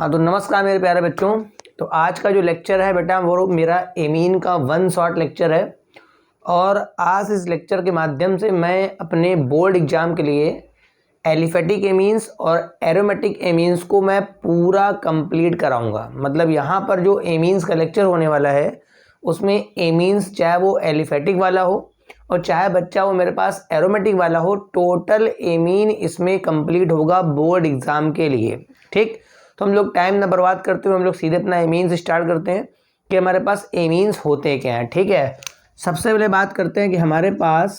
हाँ तो नमस्कार मेरे प्यारे बच्चों। तो आज का जो लेक्चर है बेटा वो मेरा एमीन का वन शॉट लेक्चर है और आज इस लेक्चर के माध्यम से मैं अपने बोर्ड एग्जाम के लिए एलिफेटिक एमीन्स और एरोमेटिक एमीन्स को मैं पूरा कंप्लीट कराऊंगा। मतलब यहाँ पर जो एमीन्स का लेक्चर होने वाला है उसमें एमीन्स चाहे वो एलिफेटिक वाला हो और चाहे बच्चा वो मेरे पास एरोमेटिक वाला हो, टोटल एमीन इसमें कंप्लीट होगा बोर्ड एग्जाम के लिए। ठीक, तो हम लोग टाइम ना बर्बाद करते हुए हम लोग सीधे अपना एमीन्स स्टार्ट करते हैं कि हमारे पास एमीन्स होते क्या हैं। ठीक है, सबसे पहले बात करते हैं कि हमारे पास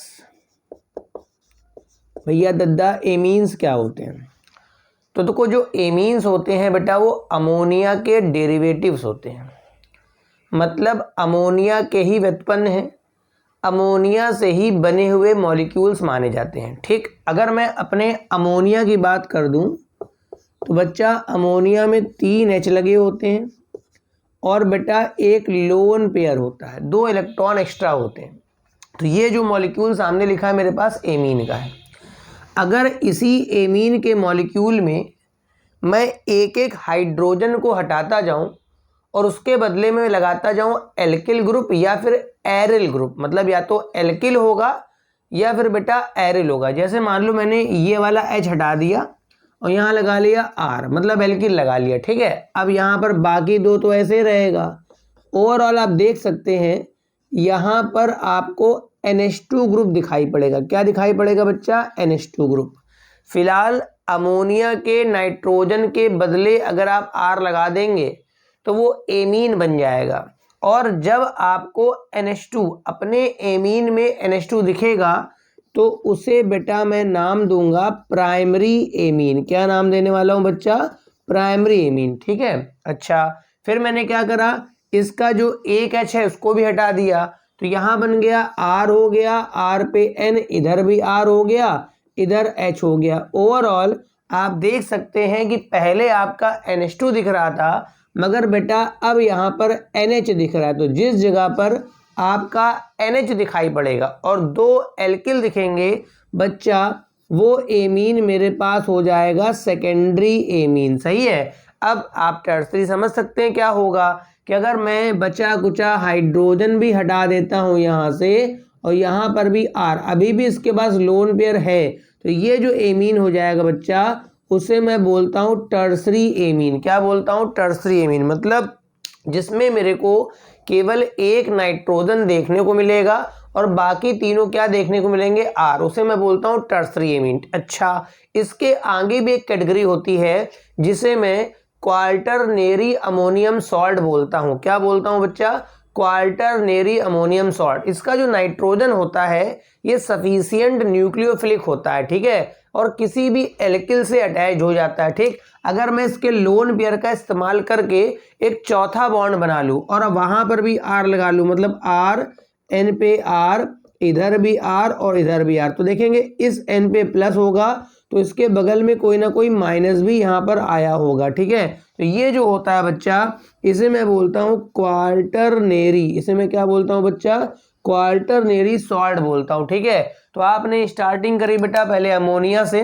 भैया दद्दा एमीन्स क्या होते हैं। तो देखो जो एमीन्स होते हैं बेटा वो अमोनिया के डेरिवेटिव्स होते हैं, मतलब अमोनिया के ही व्युत्पन्न हैं, अमोनिया से ही बने हुए मॉलिक्यूल्स माने जाते हैं। ठीक, अगर मैं अपने अमोनिया की बात कर दूं तो बच्चा अमोनिया में 3 H लगे होते हैं और बेटा एक लोन पेयर होता है, 2 इलेक्ट्रॉन एक्स्ट्रा होते हैं। तो ये जो मॉलिक्यूल सामने लिखा है मेरे पास एमीन का है। अगर इसी एमीन के मॉलिक्यूल में मैं एक एक हाइड्रोजन को हटाता जाऊं और उसके बदले में लगाता जाऊं एल्किल ग्रुप या फिर एरिल ग्रुप, मतलब या तो एल्किल होगा या फिर बेटा एरिल होगा। जैसे मान लो मैंने ये वाला H हटा दिया और यहाँ लगा लिया R, मतलब एल्किल लगा लिया। ठीक है, अब यहाँ पर बाकी 2 तो ऐसे रहेगा। ओवरऑल आप देख सकते हैं यहाँ पर आपको NH2 ग्रुप दिखाई पड़ेगा। क्या दिखाई पड़ेगा बच्चा? NH2 group. फिलहाल अमोनिया के नाइट्रोजन के बदले अगर आप R लगा देंगे तो वो एमीन बन जाएगा। और जब आपको NH2 अपने एमीन में NH2 दिखेगा तो उसे बेटा मैं नाम दूंगा प्राइमरी एमीन। क्या नाम देने वाला हूं बच्चा? Primary amine. ठीक है, अच्छा फिर मैंने क्या करा, इसका जो एक H है उसको भी हटा दिया तो यहां बन गया R हो गया, R पे N, इधर भी R हो गया, इधर H हो गया। ओवरऑल आप देख सकते हैं कि पहले आपका NH2 दिख रहा था मगर बेटा अब यहाँ पर NH दिख रहा है। तो जिस जगह पर आपका NH दिखाई पड़ेगा और 2 एल्किल दिखेंगे बच्चा, वो एमीन मेरे पास हो जाएगा सेकेंडरी एमीन। सही है। अब आप टर्सरी समझ सकते हैं क्या होगा कि अगर मैं बचा कुचा हाइड्रोजन भी हटा देता हूं यहाँ से और यहाँ पर भी R, अभी भी इसके पास लोन पेयर है, तो ये जो एमीन हो जाएगा बच्चा उसे मैं बोलता हूं टर्सरी एमीन। क्या बोलता हूं? Tertiary amine. मतलब जिसमें मेरे को केवल एक नाइट्रोजन देखने को मिलेगा और बाकी तीनों क्या देखने को मिलेंगे? R, उसे मैं बोलता हूं टर्सरी एमीन। अच्छा, इसके आगे भी एक कैटेगरी होती है जिसे मैं क्वार्टरनेरी अमोनियम सॉल्ट बोलता हूं। क्या बोलता हूं बच्चा? क्वार्टरनेरी अमोनियम सॉल्ट। इसका जो नाइट्रोजन होता है ये सफिशिएंट न्यूक्लियोफिलिक होता है। ठीक है, और किसी भी एल्किल से अटैच हो जाता है। ठीक, अगर मैं इसके लोन पेयर का इस्तेमाल करके एक चौथा बॉन्ड बना लूं और वहां पर भी R लगा लूं, मतलब R, N पे R, इधर भी R और इधर भी R, तो देखेंगे इस N पे प्लस होगा तो इसके बगल में कोई ना कोई माइनस भी यहाँ पर आया होगा। ठीक है, तो ये जो होता है बच्चा इसे मैं बोलता हूँ क्वार्टरनेरी। इसे मैं क्या बोलता हूँ बच्चा? क्वार्टरनेरी सॉल्ट बोलता हूँ। ठीक है, तो आपने स्टार्टिंग करी बेटा पहले अमोनिया से।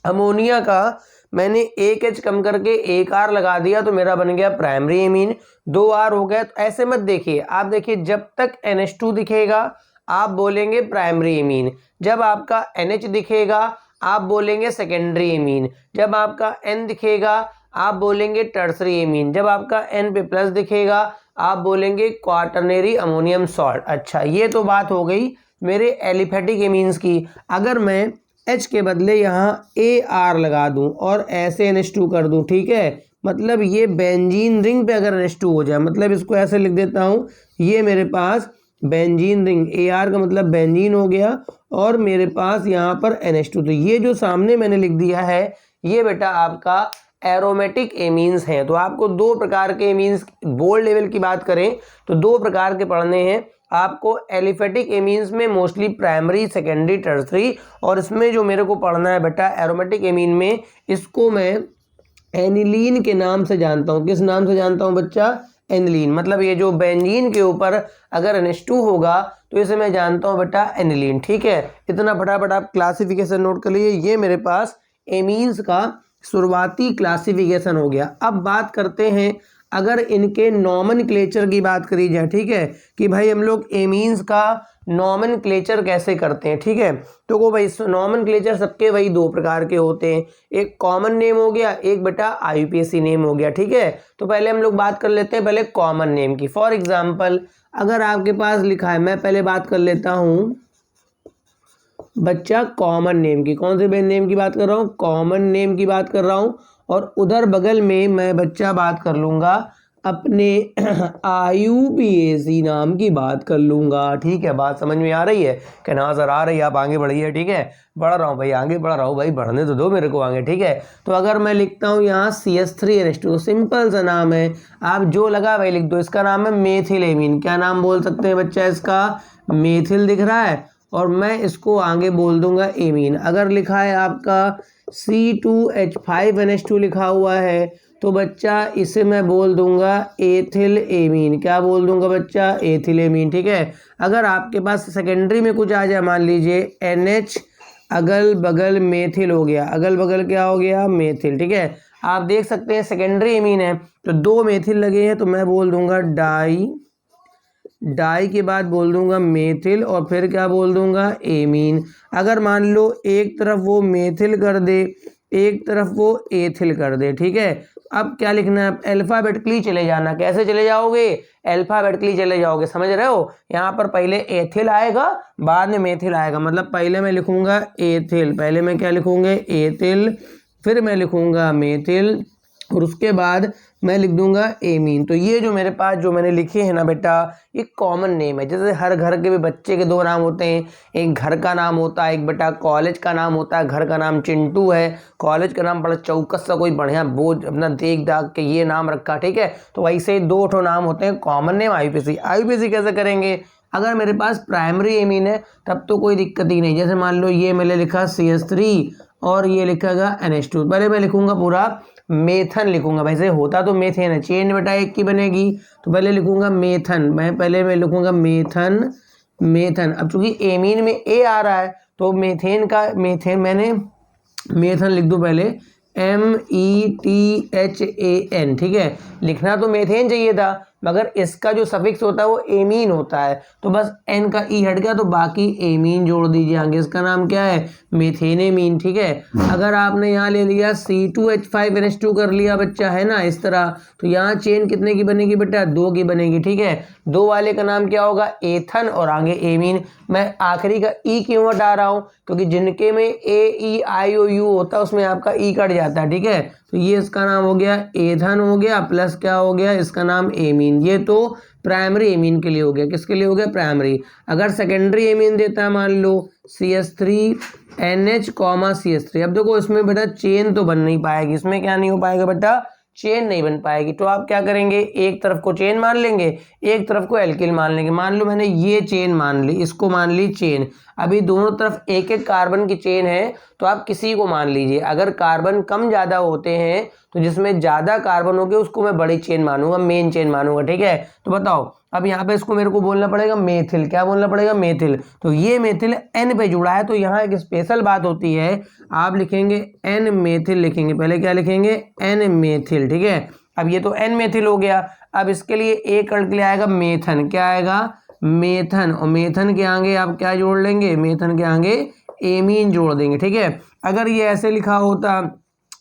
अमोनिया का मैंने एक H कम करके एक R लगा दिया तो मेरा बन गया प्राइमरी एमीन, 2 R हो गया। तो ऐसे मत देखिए, आप देखिए जब तक NH2 दिखेगा आप बोलेंगे प्राइमरी एमीन, जब आपका NH दिखेगा आप बोलेंगे सेकेंडरी एमीन, जब आपका N दिखेगा आप बोलेंगे टर्सरी एमीन, जब आपका N पे प्लस दिखेगा आप बोलेंगे क्वार्टरनेरी अमोनियम सॉल्ट। अच्छा, ये तो बात हो गई मेरे एलिफेटिक एमीन्स की। अगर मैं H के बदले यहाँ AR लगा दूं और ऐसे NH2 कर दूं, ठीक है, मतलब ये बेंजीन रिंग पे अगर NH2 हो जाए, मतलब इसको ऐसे लिख देता हूं, ये मेरे पास बेंजीन रिंग, AR का मतलब बेंजीन हो गया और मेरे पास यहाँ पर NH2। तो ये जो सामने मैंने लिख दिया है ये बेटा आपका एरोमेटिक एमीन्स हैं। तो आपको 2 प्रकार के एमीन्स, बोर्ड लेवल की बात करें तो 2 प्रकार के पढ़ने हैं आपको। एलिफेटिक एमीन्स में मोस्टली प्राइमरी, सेकेंडरी, टर्सरी, और इसमें जो मेरे को पढ़ना है बेटा एरोमेटिक एमीन में, इसको मैं एनिलीन के नाम से जानता हूँ। किस नाम से जानता हूँ बच्चा? एनिलीन। मतलब ये जो बेंजीन के ऊपर अगर NH2 होगा तो इसे मैं जानता हूँ बेटा एनिलीन। ठीक है, इतना फटाफट आप क्लासिफिकेशन नोट कर लीजिए। ये मेरे पास एमीन्स का शुरुआती क्लासिफिकेशन हो गया। अब बात करते हैं अगर इनके नॉमेनक्लेचर की बात करी जाए, ठीक है, कि भाई हम लोग एमीन्स का नॉमेनक्लेचर कैसे करते हैं, ठीक है। तो वो भाई नॉमेनक्लेचर सबके वही दो प्रकार के होते हैं, एक कॉमन नेम हो गया, एक बेटा आईयूपीएसी नेम हो गया, ठीक है। तो पहले हम लोग बात कर लेते हैं पहले कॉमन नेम की। फॉर एग्जाम्पल अगर आपके पास लिखा है, मैं पहले बात कर लेता हूँ बच्चा कॉमन नेम की। कौन से नेम की बात कर रहा हूँ? कॉमन नेम की बात कर रहा हूँ। और उधर बगल में मैं बच्चा बात कर लूँगा अपने आईयूपीएसी नाम की बात कर लूँगा, ठीक है। बात समझ में आ रही है कि ना सर? आ रही है। आप आगे बढ़िए, ठीक है। बढ़ रहा हूँ भाई, आगे बढ़ रहा हूँ भाई, बढ़ने तो दो मेरे को आगे, ठीक है। तो अगर मैं लिखता हूँ यहाँ CH3NH2, सिंपल सा नाम है, आप जो लगा वही लिख दो। इसका नाम है मेथिल एमीन। क्या नाम बोल सकते हैं बच्चा इसका? मेथिल दिख रहा है, और मैं इसको आगे बोल दूंगा एमीन। अगर लिखा है आपका C2H5NH2 लिखा हुआ है तो बच्चा इसे मैं बोल दूंगा एथिल एमीन। क्या बोल दूंगा बच्चा? एथिल एमीन, ठीक है। अगर आपके पास सेकेंडरी में कुछ आ जाए, मान लीजिए NH अगल बगल मेथिल हो गया, अगल बगल क्या हो गया? मेथिल, ठीक है। आप देख सकते हैं सेकेंडरी एमीन है तो दो मेथिल लगे हैं, तो मैं बोल दूंगा डाई के बाद बोल दूंगा मेथिल, और फिर क्या बोल दूंगा? एमीन। अगर मान लो एक तरफ वो मेथिल कर दे, एक तरफ वो एथिल कर दे, ठीक है। अब क्या लिखना है? अल्फाबेटिकली चले जाना। कैसे चले जाओगे? अल्फाबेटिकली चले जाओगे, समझ रहे हो? यहाँ पर पहले एथिल आएगा, बाद में मेथिल आएगा। मतलब पहले मैं लिखूंगा एथिल, पहले मैं क्या लिखूंगा? एथिल, फिर मैं लिखूंगा मेथिल, और उसके बाद मैं लिख दूंगा एमीन। तो ये जो मेरे पास जो मैंने लिखे हैं ना बेटा, ये कॉमन नेम है। जैसे हर घर के भी बच्चे के दो नाम होते हैं, एक घर का नाम होता है, एक बेटा कॉलेज का नाम होता है। घर का नाम चिंटू है, कॉलेज का नाम बड़ा चौकस सा कोई बढ़िया बोझ अपना देख दाग के ये नाम रखा, ठीक है। तो वैसे दो ठो नाम होते हैं, कॉमन नेम, आईयूपीएसी। आईयूपीएसी कैसे करेंगे? अगर मेरे पास प्राइमरी एमीन है तब तो कोई दिक्कत ही नहीं। जैसे मान लो ये मैंने लिखा CH3 और ये लिखेगा NH2। पहले मैं लिखूंगा पूरा मेथन लिखूंगा। वैसे होता तो मेथेन है, चेन बेटा एक की बनेगी, तो पहले लिखूंगा मेथन। मैं लिखूंगा मेथन। अब चूंकि एमीन में ए आ रहा है तो मेथेन मैंने मेथन लिख दूं पहले, METHAN, ठीक है। लिखना तो मेथेन चाहिए था, मगर इसका जो सफिक्स होता है वो एमीन होता है, तो बस एन का ई हट गया, तो बाकी एमीन जोड़ दीजिए आगे। इसका नाम क्या है? मेथेनेमीन, ठीक है। अगर आपने यहाँ ले लिया C2H5NH2 कर लिया बच्चा, है ना, इस तरह, तो यहाँ चेन कितने की बनेगी बेटा? 2 की बनेगी, ठीक है। 2 वाले का नाम क्या होगा? एथन, और आगे एमीन। मैं आखिरी का ई क्यों हटा रहा हूँ? क्योंकि जिनके में AEIOU होता है उसमें आपका ई कट जाता है, ठीक है। तो ये इसका नाम हो गया एथन हो गया, प्लस क्या हो गया? इसका नाम एमीन। ये तो प्राइमरी एमीन के लिए हो गया। किसके लिए हो गया? प्राइमरी। अगर सेकेंडरी एमीन देता है, मान लो CH3NH, CH3, अब देखो इसमें बेटा चेन तो बन नहीं पाएगी, इसमें क्या नहीं हो पाएगा बेटा? चेन नहीं बन पाएगी। तो आप क्या करेंगे? एक तरफ को चेन मान लेंगे, एक तरफ को एल्किल मान लेंगे। मान लो मैंने ये चेन मान ली, इसको मान ली चेन। अभी दोनों तरफ एक एक कार्बन की चेन है, तो आप किसी को मान लीजिए। अगर कार्बन कम ज्यादा होते हैं तो जिसमें ज्यादा कार्बन हो गए उसको मैं बड़ी चेन मानूंगा, मेन चेन मानूंगा, ठीक है। तो बताओ अब यहाँ पे इसको मेरे को बोलना पड़ेगा मेथिल। क्या बोलना पड़ेगा? मेथिल। तो ये मेथिल N पे जुड़ा है, तो यहाँ एक स्पेशल बात होती है, आप लिखेंगे N मेथिल लिखेंगे। पहले क्या लिखेंगे? N मेथिल, ठीक है। अब ये तो N मेथिल हो गया। अब इसके लिए एक कड़ के लिए आएगा मेथन। क्या आएगा? मेथन। और मेथन के आगे आप क्या जोड़ लेंगे? मेथन के आगे एमीन जोड़ देंगे, ठीक है। अगर ये ऐसे लिखा होता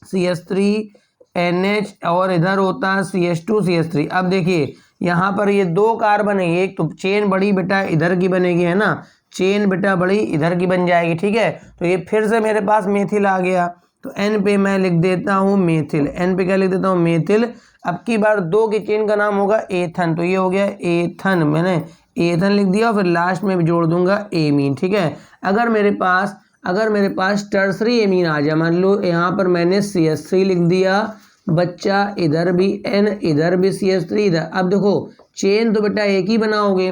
CH3NH और इधर होता CH2 CH3, अब देखिए यहाँ पर ये 2 कार्बन है, एक तो चेन बड़ी बेटा इधर की बनेगी, है ना, चेन बेटा बड़ी इधर की बन जाएगी, ठीक है। तो ये फिर से मेरे पास मेथिल आ गया, तो N पे मैं लिख देता हूँ मेथिल। N पे क्या लिख देता हूँ? मेथिल। अब की बार 2 की चेन का नाम होगा एथन, तो ये हो गया एथन। मैंने एथन लिख दिया, फिर लास्ट में भी जोड़ दूंगा एमीन, ठीक है। अगर मेरे पास टर्सरी एमीन आ जाए, मान लो यहाँ पर मैंने CH3 लिख दिया बच्चा, इधर भी N, इधर भी CH3, इधर। अब देखो चेन तो बेटा एक ही बनाओगे,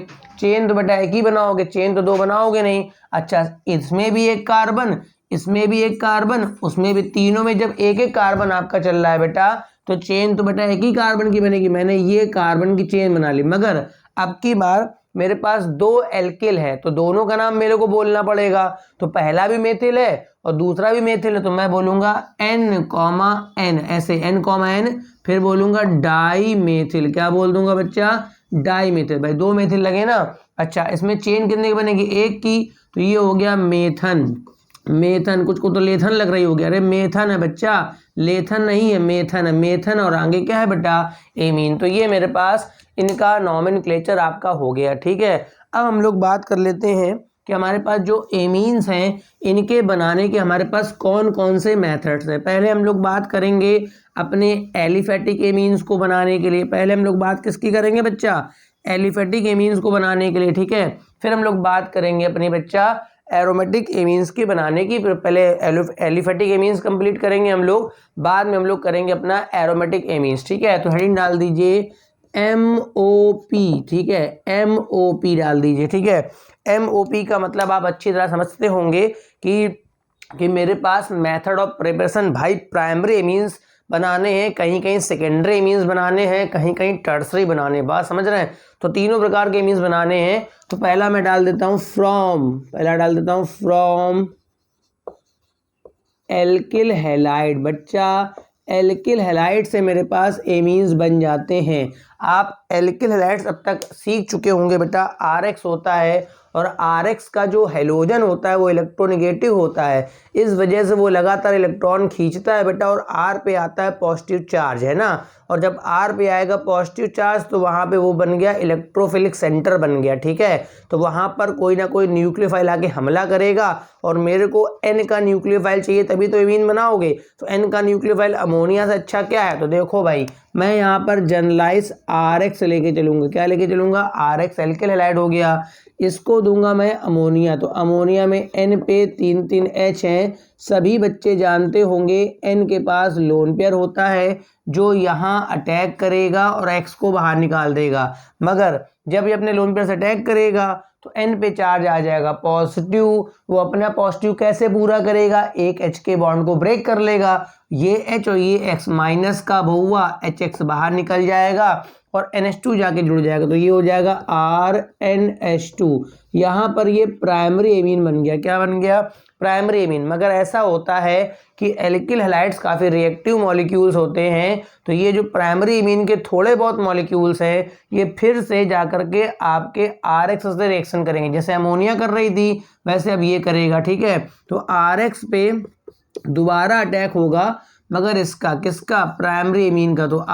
चेन तो 2 बनाओगे नहीं। अच्छा, इसमें भी एक कार्बन, इसमें भी एक कार्बन, उसमें भी, तीनों में जब एक एक कार्बन आपका चल रहा है बेटा, तो चेन तो बेटा एक ही कार्बन की बनेगी। मैंने ये कार्बन की चेन बना ली, मगर अब की बार मेरे पास 2 एल्किल है तो दोनों का नाम मेरे को बोलना पड़ेगा। तो पहला भी मेथिल है और दूसरा भी मेथिल है, तो मैं बोलूंगा N, ऐसे N, फिर बोलूंगा डाई मेथिल। क्या बोल दूंगा बच्चा? Dimethyl. भाई 2 मेथिल लगे ना। अच्छा, इसमें चेन कितने की बनेगी? 1 की। तो ये हो गया मेथन। कुछ को तो लेथन लग रही होगी। अरे मेथन है बच्चा, लेथन नहीं है, मेथन है। मेथन और आगे क्या है बेटा? एमीन। तो ये मेरे पास इनका नॉमेनक्लेचर आपका हो गया। ठीक है, अब हम लोग बात कर लेते हैं कि हमारे पास जो एमीन्स हैं इनके बनाने के हमारे पास कौन कौन से मेथड्स हैं। पहले हम लोग बात करेंगे अपने एलिफेटिक एमीन्स को बनाने के लिए। पहले हम लोग बात किसकी करेंगे बच्चा? एलिफेटिक एमीन्स को बनाने के लिए। ठीक है, फिर हम लोग बात करेंगे अपने बच्चा एरोमेटिक एमीन्स की बनाने की। पहले एलिफेटिक एमीन्स कंप्लीट करेंगे हम लोग, बाद में हम लोग करेंगे अपना एरोमेटिक एमीन्स। ठीक है, तो हेडिंग डाल दीजिए MOP। ठीक है, MOP डाल दीजिए। ठीक है, MOP का मतलब आप अच्छी तरह समझते होंगे कि मेरे पास मेथड ऑफ प्रिपरेशन भाई प्राइमरी एमीन्स बनाने हैं, कहीं कहीं सेकेंडरी एमीन्स बनाने हैं, कहीं कहीं टर्सरी बनाने हैं। बात समझ रहे हैं? तो तीनों प्रकार के एमीन्स बनाने हैं। तो पहला मैं डाल देता हूं फ्रॉम एल्किल हैलाइड। बच्चा एल्किल हैलाइड से मेरे पास एमीन्स बन जाते हैं। आप एल्किल हैलाइड्स अब तक सीख चुके होंगे बेटा। RX होता है और RX का जो हेलोजन होता है वो इलेक्ट्रोनेगेटिव होता है, इस वजह से वो लगातार इलेक्ट्रॉन खींचता है बेटा, और R पे आता है पॉजिटिव चार्ज, है ना। और जब R पे आएगा पॉजिटिव चार्ज तो वहाँ पे वो बन गया इलेक्ट्रोफिलिक सेंटर बन गया। ठीक है, तो वहाँ पर कोई ना कोई न्यूक्लियोफाइल आके हमला करेगा और मेरे को N का न्यूक्लियोफाइल चाहिए, तभी तो एमीन बनाओगे। तो N का न्यूक्लियोफाइल अमोनिया से अच्छा क्या है? तो देखो भाई, मैं यहाँ पर जनरलाइज RX लेके चलूंगा। क्या लेके चलूंगा? RX एल्किल हैलाइड हो गया। इसको दूंगा मैं अमोनिया, तो अमोनिया में N पे 3 H हैं। सभी बच्चे जानते होंगे N के पास लोन पेयर होता है जो यहाँ अटैक करेगा और X को बाहर निकाल देगा। मगर जब ये अपने लोन पेयर से अटैक करेगा तो N पे चार्ज आ जाएगा पॉजिटिव। वो अपना पॉजिटिव कैसे पूरा करेगा? एक H के बॉन्ड को ब्रेक कर लेगा। ये H और ये X माइनस का बहुआ HX बाहर निकल जाएगा और NH2 जाके जुड़ जाएगा, तो ये हो जाएगा RNH2। यहाँ पर ये प्राइमरी एमीन बन गया। क्या बन गया? Primary amine. मगर ऐसा होता है कि एल्किल हैलाइड्स काफ़ी रिएक्टिव मॉलिक्यूल्स होते हैं, तो ये जो प्राइमरी एमीन के थोड़े बहुत मॉलिक्यूल्स हैं ये फिर से जाकर के आपके RX से रिएक्शन करेंगे। जैसे अमोनिया कर रही थी वैसे अब ये करेगा। ठीक है, तो RX पे दोबारा अटैक होगा, मगर इसका किसका? प्राइमरी एमीन का। तो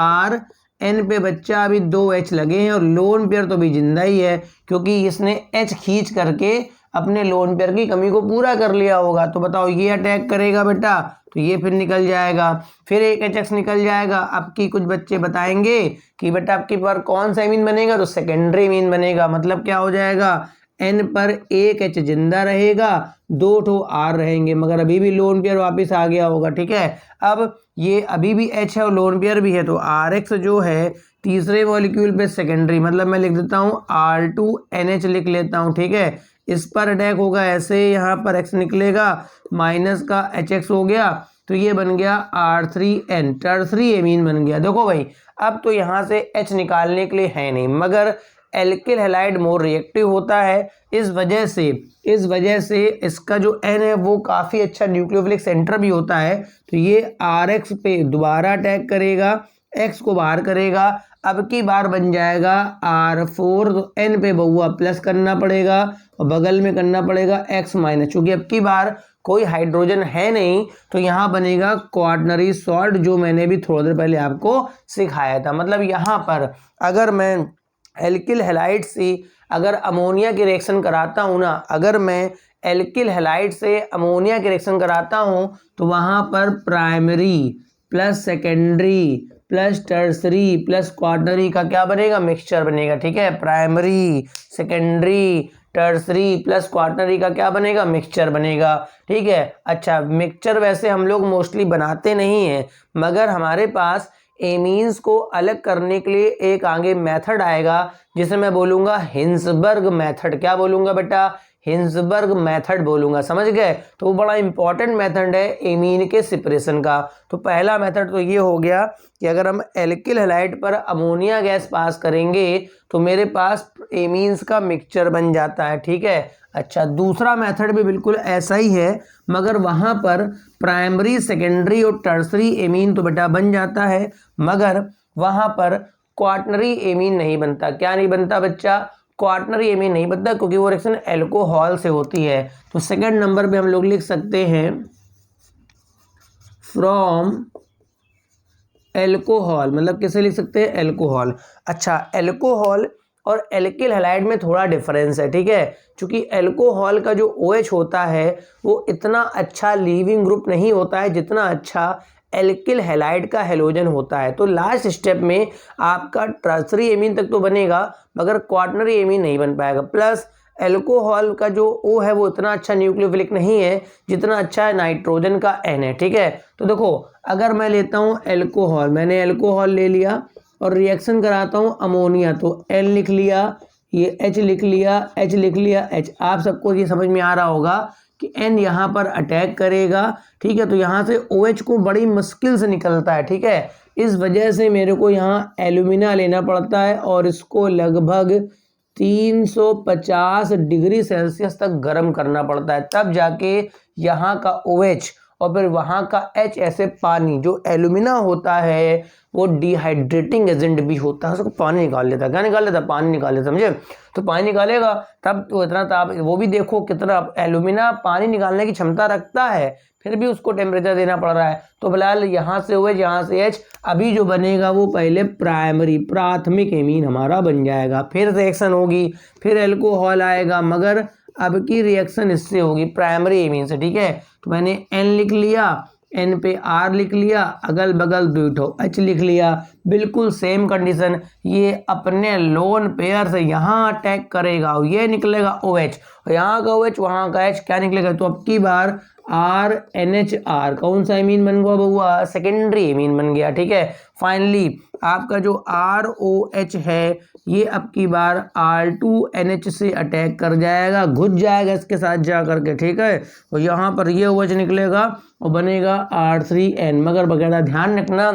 N पे बच्चा अभी 2 H लगे हैं और लोन पेयर तो भी जिंदा ही है, क्योंकि इसने H खींच करके अपने लोन पेयर की कमी को पूरा कर लिया होगा। तो बताओ ये अटैक करेगा बेटा, तो ये फिर निकल जाएगा, फिर एक HX निकल जाएगा। अब की कुछ बच्चे बताएंगे कि बेटा आपके पर कौन सा एमीन बनेगा? तो सेकेंडरी एमीन बनेगा। मतलब क्या हो जाएगा? N पर एक H जिंदा रहेगा, 2 ठो R रहेंगे, मगर अभी भी लोन पेयर वापस आ गया होगा। ठीक है, अब ये अभी भी H है और लोन पेयर भी है, तो RX जो है तीसरे मॉलिक्यूल पे सेकेंडरी, मतलब मैं लिख देता हूँ R2NH लिख लेता हूँ। ठीक है, इस पर अटैक होगा ऐसे, यहाँ पर X निकलेगा, माइनस का HX हो गया, तो ये बन गया R3N, टर्सरी एमीन बन गया। देखो भाई, अब तो यहाँ से H निकालने के लिए है नहीं, मगर एल्किल हैलाइड मोर रिएक्टिव होता है, इस वजह से इसका जो N है वो काफ़ी अच्छा न्यूक्लियोफिलिक सेंटर भी होता है। तो ये RX पे दोबारा अटैक करेगा, X को बाहर करेगा, अब की बार बन जाएगा R4। तो N पे बहुआ प्लस करना पड़ेगा और बगल में करना पड़ेगा X माइनस, क्योंकि अब की बार कोई हाइड्रोजन है नहीं, तो यहाँ बनेगा क्वाटरनरी सॉल्ट, जो मैंने भी थोड़ी देर पहले आपको सिखाया था। मतलब यहाँ पर अगर मैं एल्किल हैलाइड से अगर अमोनिया की रिएक्शन कराता हूँ ना, अगर मैं एल्किल हैलाइड से अमोनिया की रिएक्शन कराता हूँ तो वहाँ पर primary plus secondary plus tertiary plus quaternary का क्या बनेगा? मिक्सचर बनेगा। ठीक है, primary secondary tertiary plus quaternary का क्या बनेगा? मिक्सचर बनेगा। ठीक है, अच्छा मिक्सचर वैसे हम लोग मोस्टली बनाते नहीं हैं, मगर हमारे पास एमीन्स को अलग करने के लिए एक आगे मेथड आएगा जिसे मैं बोलूँगा हिंसबर्ग मेथड। क्या बोलूँगा बेटा? हिंसबर्ग मेथड बोलूँगा, समझ गए। तो वो बड़ा इंपॉर्टेंट मेथड है एमीन के सेपरेशन का। तो पहला मेथड तो ये हो गया कि अगर हम एल्किल हैलाइड पर अमोनिया गैस पास करेंगे तो मेरे पास एमीन्स का मिक्सचर बन जाता है, ठीक है। अच्छा, दूसरा मेथड भी बिल्कुल ऐसा ही है, मगर वहाँ पर प्राइमरी, सेकेंडरी और टर्सरी एमीन तो बेटा बन जाता है, मगर वहाँ पर क्वाटनरी एमीन नहीं बनता। क्या नहीं बनता बच्चा? क्वाटनरी एमीन नहीं बनता, क्योंकि वो रिएक्शन एल्कोहल से होती है। तो सेकंड नंबर पे हम लोग लिख सकते हैं फ्रॉम एल्कोहल, मतलब किसे लिख सकते हैं? एल्कोहल। अच्छा, एल्कोहल और एल्किल हैलाइड में थोड़ा डिफरेंस है, ठीक है। क्योंकि एल्कोहल का जो OH होता है वो इतना अच्छा लीविंग ग्रुप नहीं होता है जितना अच्छा एल्किल हैलाइड का हेलोजन होता है। तो लास्ट स्टेप में आपका टर्सरी एमीन तक तो बनेगा, मगर क्वाटनरी एमीन नहीं बन पाएगा। प्लस एल्कोहल का जो O है वो इतना अच्छा न्यूक्लियोफिलिक नहीं है जितना अच्छा नाइट्रोजन का N है, ठीक है। तो देखो, अगर मैं लेता हूँ एल्कोहल, मैंने एल्कोहल ले लिया और रिएक्शन कराता हूँ अमोनिया, तो N लिख लिया, ये H लिख लिया, H लिख लिया, H। आप सबको ये समझ में आ रहा होगा कि N यहाँ पर अटैक करेगा, ठीक है। तो यहाँ से OH को बड़ी मुश्किल से निकलता है, ठीक है। इस वजह से मेरे को यहाँ एल्यूमिना लेना पड़ता है और इसको लगभग 350 डिग्री सेल्सियस तक गर्म करना पड़ता है, तब जाके यहाँ का OH और फिर वहाँ का H, ऐसे पानी, जो एल्यूमिना होता है वो डिहाइड्रेटिंग एजेंट भी होता है, उसको पानी निकाल लेता है। क्या निकाल लेता है? पानी निकाल लेता, समझे। तो पानी निकालेगा तब तो इतना ताप, वो भी देखो कितना एल्यूमिना पानी निकालने की क्षमता रखता है, फिर भी उसको टेम्परेचर देना पड़ रहा है। तो फिलहाल यहाँ से OH, यहाँ से H, अभी जो बनेगा वो पहले प्राइमरी, प्राथमिक एमीन हमारा बन जाएगा। फिर रिएक्शन होगी, फिर एल्कोहल आएगा, मगर अब की रिएक्शन इससे होगी प्राइमरी एमीन से, ठीक है। तो मैंने N लिख लिया, N पे R लिख लिया, अगल बगल दूठो H लिख लिया। बिल्कुल सेम कंडीशन, ये अपने लोन पेयर से यहाँ अटैक करेगा, ये निकलेगा OH, और यहाँ का OH, वहाँ का H, क्या निकलेगा? तो अब की बार RNHR कौन सा एमीन बन गया बउआ? सेकेंडरी एमीन बन गया, ठीक है। फाइनली आपका जो ROH है ये अब की बार R2NH से अटैक कर जाएगा, घुस जाएगा इसके साथ जा करके, ठीक है। और यहाँ पर ये OH निकलेगा और बनेगा R3N। मगर बकायदा ध्यान रखना,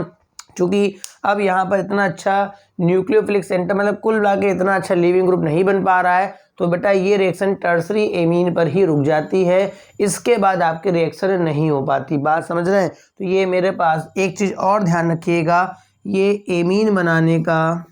क्योंकि अब यहाँ पर इतना अच्छा न्यूक्लियोफिलिक सेंटर, मतलब कुल मिला के इतना अच्छा लिविंग ग्रुप नहीं बन पा रहा है, तो बेटा ये रिएक्शन टर्सरी एमीन पर ही रुक जाती है, इसके बाद आपके रिएक्शन नहीं हो पाती। बात समझ रहे हैं? तो ये मेरे पास एक चीज़ और ध्यान रखिएगा, ये एमीन बनाने का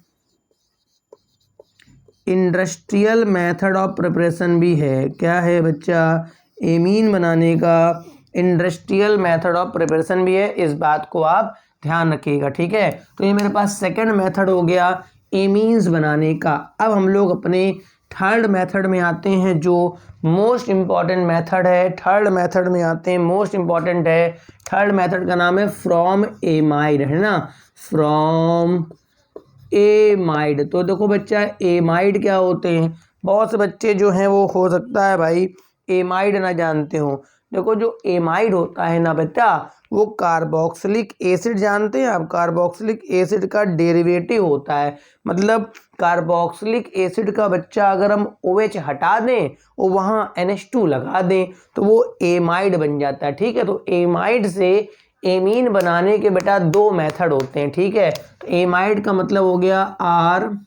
इंडस्ट्रियल मेथड ऑफ प्रिपरेशन भी है। क्या है बच्चा? एमीन बनाने का इंडस्ट्रियल मेथड ऑफ प्रिपरेशन भी है, इस बात को आप ध्यान रखिएगा, ठीक है। तो ये मेरे पास सेकंड मेथड हो गया एमीन्स बनाने का। अब हम लोग अपने थर्ड मेथड में आते हैं, जो मोस्ट इम्पॉर्टेंट मेथड है। थर्ड मेथड में आते हैं, मोस्ट इम्पॉर्टेंट है। थर्ड मेथड का नाम है फ्रॉम एमाइड, है ना, फ्रॉम एमाइड। तो देखो बच्चा, एमाइड क्या होते हैं? बहुत से बच्चे जो हैं वो हो सकता है भाई एमाइड ना जानते हो। देखो, जो एमाइड होता है ना बेटा, वो कार्बोक्सिलिक एसिड, जानते हैं आप? कार्बोक्सिलिक एसिड का डेरिवेटिव होता है। मतलब कार्बोक्सिलिक एसिड का बच्चा अगर हम OH हटा दें और वहाँ NH2 लगा दें तो वो एमाइड बन जाता है, ठीक है। तो एमाइड से एमीन बनाने के बेटा दो मेथड होते हैं, ठीक है। तो एमाइड का मतलब हो गया RC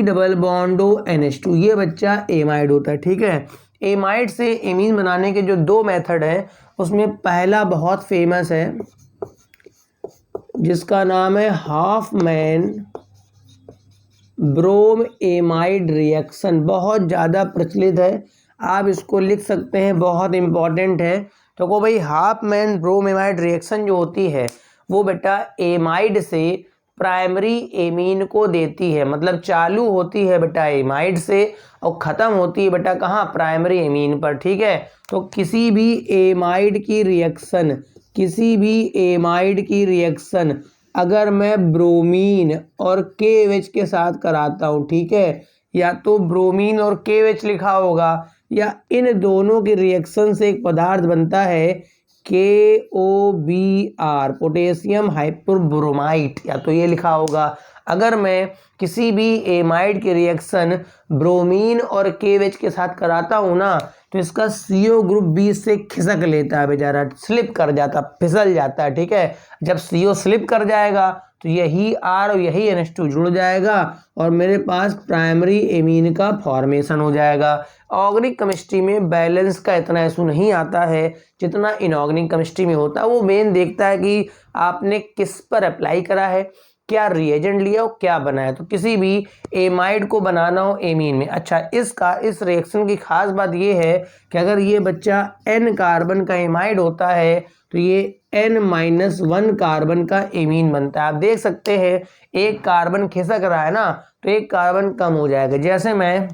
डबल बॉन्ड NH2, ये बच्चा एमाइड होता है, ठीक है। एमाइड से एमीन बनाने के जो दो मेथड है, उसमें पहला बहुत फेमस है जिसका नाम है हाफमैन ब्रोम एमाइड रिएक्शन, बहुत ज़्यादा प्रचलित है, आप इसको लिख सकते हैं, बहुत इंपॉर्टेंट है। तो को भाई हाफमैन ब्रोम एमाइड रिएक्शन जो होती है वो बेटा एमाइड से प्राइमरी एमीन को देती है, मतलब चालू होती है बेटा एमाइड से और ख़त्म होती है बेटा कहाँ? प्राइमरी एमीन पर, ठीक है। तो किसी भी एमाइड की रिएक्शन अगर मैं ब्रोमीन और KOH के साथ कराता हूँ, ठीक है, या तो ब्रोमीन और KOH लिखा होगा, या इन दोनों के रिएक्शन से एक पदार्थ बनता है KOBr पोटेशियम हाइपरब्रोमाइड, या तो ये लिखा होगा। अगर मैं किसी भी एमाइड की रिएक्शन ब्रोमीन और KOH के साथ कराता हूँ ना, तो इसका CO ग्रुप बीच से खिसक लेता है बेचारा, स्लिप कर जाता, फिसल जाता है। ठीक है, जब CO स्लिप कर जाएगा तो यही R और यही NH2 जुड़ जाएगा और मेरे पास प्राइमरी एमीन का फॉर्मेशन हो जाएगा। ऑर्गेनिक केमिस्ट्री में बैलेंस का इतना इशू नहीं आता है जितना इनऑर्गेनिक केमिस्ट्री में होता है। वो मेन देखता है कि आपने किस पर अप्लाई करा है, क्या रिएजेंट लिया हो, क्या बना है। तो किसी भी एमाइड को बनाना हो एमीन में, अच्छा इस रिएक्शन की खास बात ये है कि अगर ये बच्चा N कार्बन का एमाइड होता है तो ये N-1 कार्बन का एमीन बनता है। आप देख सकते हैं एक कार्बन खिसक रहा है ना, तो एक कार्बन कम हो जाएगा। जैसे मैं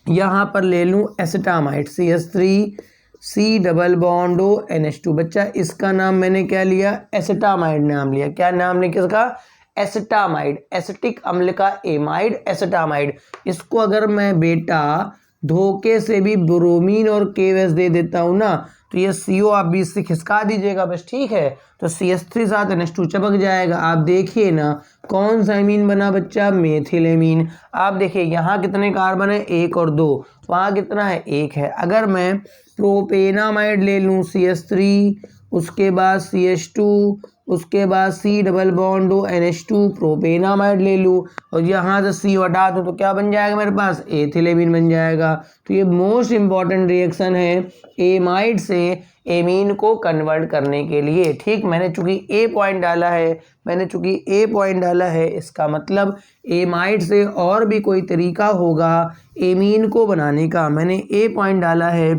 यहाँ पर ले लूँ acetamide CH3C double bond O NH2, बच्चा इसका नाम मैंने क्या लिया, एसिटामाइड नाम लिया। क्या नाम लिया किसका, एसिटामाइड, एसिटिक अम्ल का एमाइड एसिटामाइड। इसको अगर मैं बेटा धोखे से भी ब्रोमीन और KOH दे देता हूँ ना, तो ये CO आप बीच से खिसका दीजिएगा बस, ठीक है। तो CH3 साथ NH2 चपक जाएगा। आप देखिए ना कौन सा एमीन बना बच्चा, मेथिल एमीन। आप देखिए यहाँ कितने कार्बन है, 1 और 2, वहाँ कितना है, 1 है। अगर मैं प्रोपेनामाइड ले लूँ CH3, उसके बाद CH2, उसके बाद C double bond O NH2, प्रोपेनामाइड ले लूँ और यहाँ से C हटा दूँ तो क्या बन जाएगा मेरे पास, एथिल एमीन बन जाएगा। तो ये मोस्ट इम्पॉर्टेंट रिएक्शन है एमाइड से एमीन को कन्वर्ट करने के लिए। ठीक, मैंने चूंकि A पॉइंट डाला है, इसका मतलब एमाइड से और भी कोई तरीका होगा एमीन को बनाने का। मैंने A पॉइंट डाला है,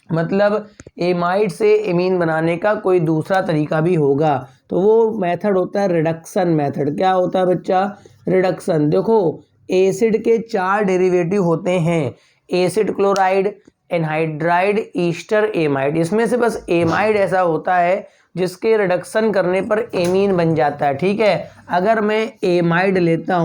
मतलब एमाइड से एमीन बनाने का कोई दूसरा तरीका भी होगा। तो वो मेथड होता है रिडक्शन मेथड। क्या होता है बच्चा, रिडक्शन। देखो एसिड के 4 डेरिवेटिव होते हैं, acid chloride, anhydride, Easter, amide. इसमें से बस एमाइड ऐसा होता है जिसके रिडक्शन करने पर एमीन बन जाता है। ठीक है, अगर मैं एमाइड लेता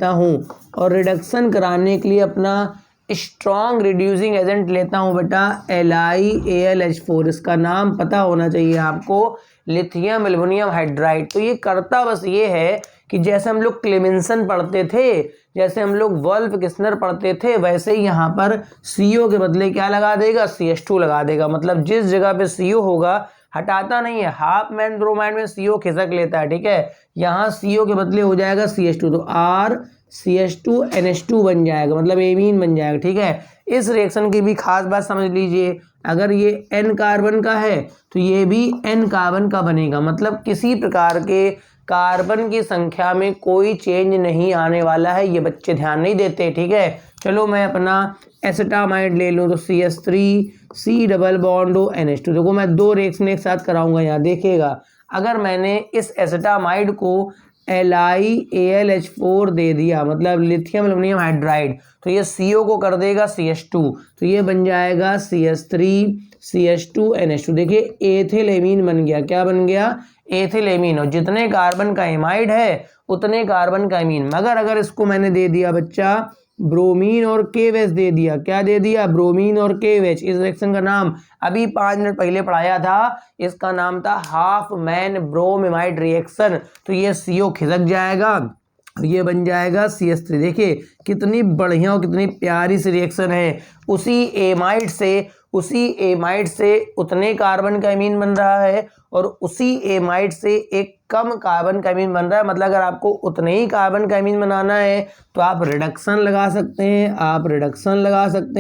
हूँ और रिडक्शन कराने के लिए अपना स्ट्रॉन्ग रिड्यूसिंग एजेंट लेता हूँ बेटा LiAlH4, इसका नाम पता होना चाहिए आपको, लिथियम एल्युमिनियम हाइड्राइड। तो ये करता बस ये है कि जैसे हम लोग क्लेमेंसन पढ़ते थे, जैसे हम लोग वोल्फ किस्नर पढ़ते थे, वैसे ही यहाँ पर CO के बदले क्या लगा देगा, CH2 लगा देगा। मतलब जिस जगह पे CO होगा हटाता नहीं है, हाफ मैन ब्रोमाइड में CO खिसक लेता है। ठीक है, यहाँ CO के बदले हो जाएगा CH2, तो RCH2NH2 बन जाएगा, मतलब एमीन बन जाएगा। ठीक है, इस रिएक्शन की भी खास बात समझ लीजिए, अगर ये N कार्बन का है तो ये भी N कार्बन का बनेगा। मतलब किसी प्रकार के कार्बन की संख्या में कोई चेंज नहीं आने वाला है, ये बच्चे ध्यान नहीं देते। ठीक है, चलो मैं अपना एसिटामाइड ले लूँ तो CH3C double bond O NH2। देखो मैं 2 रिएक्शन एक साथ कराऊंगा, यहाँ देखिएगा। अगर मैंने इस एसिटामाइड को LiAlH4 दे दिया, मतलब लिथियम एल्युमिनियम हाइड्राइड, तो ये CO को कर देगा CH2, तो ये बन जाएगा CH3CH2NH2। देखिए एथिल एमीन बन गया। क्या बन गया, एथिल एमीन। और जितने कार्बन का एमाइड है उतने कार्बन का एमीन। मगर अगर इसको मैंने दे दिया बच्चा ब्रोमीन और KOH दे दिया, क्या दे दिया, ब्रोमीन और KOH। इस रिएक्शन का नाम अभी 5 मिनट पहले पढ़ाया था, इसका नाम था हाफ मैन ब्रोमेमाइड रिएक्शन। तो ये CO खिसक जाएगा और ये बन जाएगा CH3। देखिए कितनी बढ़िया और कितनी प्यारी सी रिएक्शन है। उसी एमाइड से उतने कार्बन का एमीन बन रहा है और उसी एमाइड से एक कम कार्बन का एमीन बन रहा है। मतलब अगर आपको उतने ही कार्बन का एमीन बनाना है तो आप रिडक्शन लगा सकते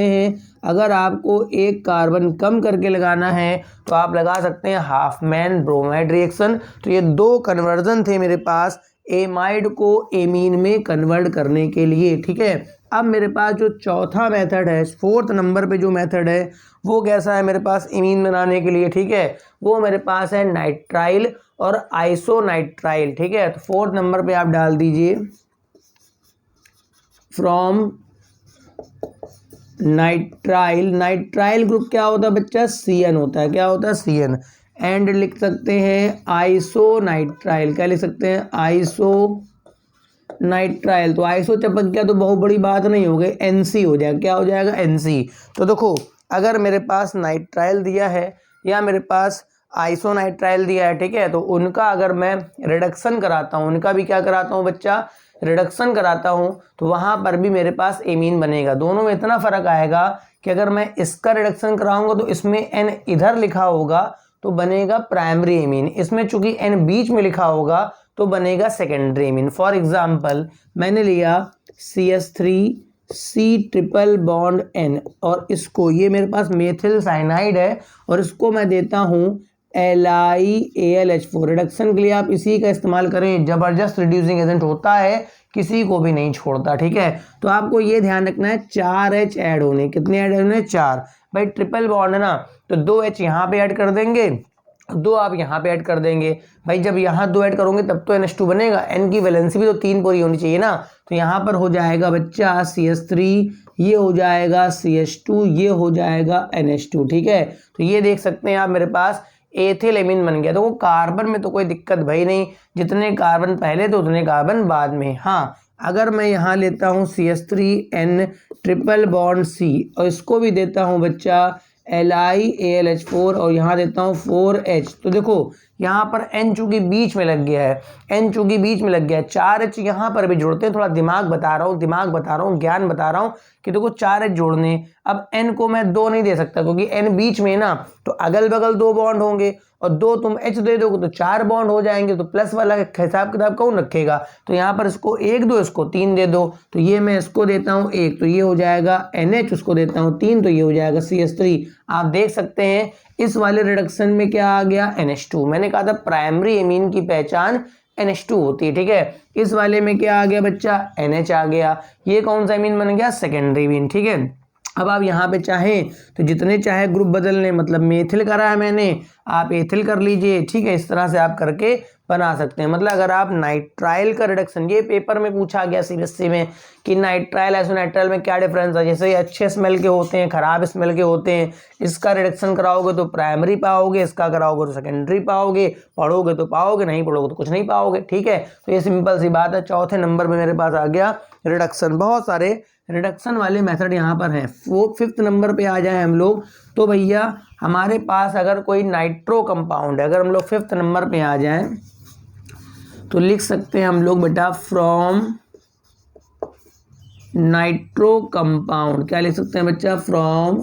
हैं, अगर आपको एक कार्बन कम करके लगाना है तो आप लगा सकते हैं हाफ मैन ब्रोमाइड रिएक्शन। तो ये 2 कन्वर्जन थे मेरे पास एमाइड को एमीन में कन्वर्ट करने के लिए। ठीक है, अब मेरे पास जो चौथा मेथड है, 4th नंबर पे जो मेथड है वो कैसा है मेरे पास एमीन बनाने के लिए। ठीक है, वो मेरे पास है नाइट्राइल और आइसोनाइट्राइल। ठीक है, तो 4th नंबर पे आप डाल दीजिए फ्रॉम नाइट्राइल ग्रुप क्या होता है बच्चा, CN होता है। क्या होता है, CN। एंड लिख सकते हैं आइसोनाइट्राइल। क्या लिख सकते हैं, आइसोनाइट्राइल। तो आइसो चपक गया तो बहुत बड़ी बात नहीं हो गई, NC हो जाएगा। क्या हो जाएगा, NC। तो देखो अगर मेरे पास नाइट्राइल दिया है या मेरे पास आइसोनाइट्राइल दिया है, ठीक है, तो उनका अगर मैं रिडक्शन कराता हूँ, उनका भी क्या कराता हूँ बच्चा, रिडक्शन कराता हूँ, तो वहाँ पर भी मेरे पास एमीन बनेगा। दोनों में इतना फ़र्क आएगा कि अगर मैं इसका रिडक्शन कराऊंगा तो इसमें एन इधर लिखा होगा तो बनेगा प्राइमरी एमीन, इसमें चूंकि एन बीच में लिखा होगा तो बनेगा सेकेंडरी एमीन। फॉर एग्जाम्पल मैंने लिया CH3C ट्रिपल बॉन्ड N और इसको, ये मेरे पास मेथिल साइनाइड है और इसको मैं देता हूँ LiAlH4। रिडक्शन के लिए आप इसी का इस्तेमाल करें, जबरदस्त रिड्यूसिंग एजेंट होता है, किसी को भी नहीं छोड़ता, ठीक है। तो आपको ये ध्यान रखना है 4 H ऐड होने, कितने ऐड होने, 4। भाई ट्रिपल बॉन्ड है ना, तो 2 H यहाँ पे ऐड कर देंगे, 2 आप यहाँ पे ऐड कर देंगे। भाई जब यहाँ 2 ऐड करोगे तब तो NH2 बनेगा, N की वैलेंसी भी तो 3 पूरी होनी चाहिए ना, तो यहाँ पर हो जाएगा बच्चा CH3, ये हो जाएगा CH2, ये हो जाएगा NH2, ठीक है। तो ये देख सकते हैं आप मेरे पास एथिल एमीन बन गया। तो वो कार्बन में तो कोई दिक्कत भाई नहीं, जितने कार्बन पहले तो उतने कार्बन बाद में। हाँ, अगर मैं यहाँ लेता हूँ CH3N ट्रिपल बॉन्ड C और इसको भी देता हूँ बच्चा LiAlH4 और यहाँ देता हूँ 4H, तो देखो यहाँ पर N चूंकि बीच में लग गया है, N चूंकि बीच में लग गया है, 4H यहाँ पर भी जोड़ते हैं। थोड़ा दिमाग बता रहा हूँ, ज्ञान बता रहा हूँ कि देखो 4H जोड़ने। अब N को मैं 2 नहीं दे सकता क्योंकि N बीच में है ना, तो अगल बगल 2 बॉन्ड होंगे और 2 तुम H दे दोगे तो 4 बॉन्ड हो जाएंगे, तो प्लस वाला हिसाब किताब कौन रखेगा। तो यहाँ पर इसको 1 दो, इसको 3 दे दो, तो ये मैं इसको देता हूँ 1, तो ये हो जाएगा NH, उसको देता हूँ 3, तो ये हो जाएगा CH3। आप देख सकते हैं इस वाले रिडक्शन में क्या आ गया, NH2। मैंने कहा था प्राइमरी एमीन की पहचान NH2 होती है, ठीक है। इस वाले में क्या आ गया बच्चा, NH आ गया। ये कौन सा एमीन बन गया, सेकेंडरी एमीन, ठीक है। अब आप यहाँ पे चाहें तो जितने चाहे ग्रुप बदल लें, मतलब मेथिल करा है मैंने, आप एथिल कर लीजिए, ठीक है। इस तरह से आप करके बना सकते हैं। मतलब अगर आप नाइट्राइल का रिडक्शन, ये पेपर में पूछा गया CBSE में कि नाइट्राइल आइसोनाइट्राइल में क्या डिफरेंस है, जैसे अच्छे स्मेल के होते हैं, खराब स्मेल के होते हैं, इसका रिडक्शन कराओगे तो प्राइमरी पाओगे, इसका कराओगे तो सेकेंडरी पाओगे, पढ़ोगे तो पाओगे, नहीं पढ़ोगे तो कुछ नहीं पाओगे, ठीक है। तो ये सिंपल सी बात है। चौथे नंबर पे मेरे पास आ गया रिडक्शन। बहुत सारे रिडक्शन वाले मेथड यहाँ पर हैं। 5th नंबर पे आ जाए हम लोग, तो भैया हमारे पास अगर कोई नाइट्रो कंपाउंड है, अगर हम लोग 5th नंबर पे आ जाएं तो लिख सकते हैं हम लोग बेटा फ्रॉम नाइट्रो कंपाउंड। क्या लिख सकते हैं बच्चा, from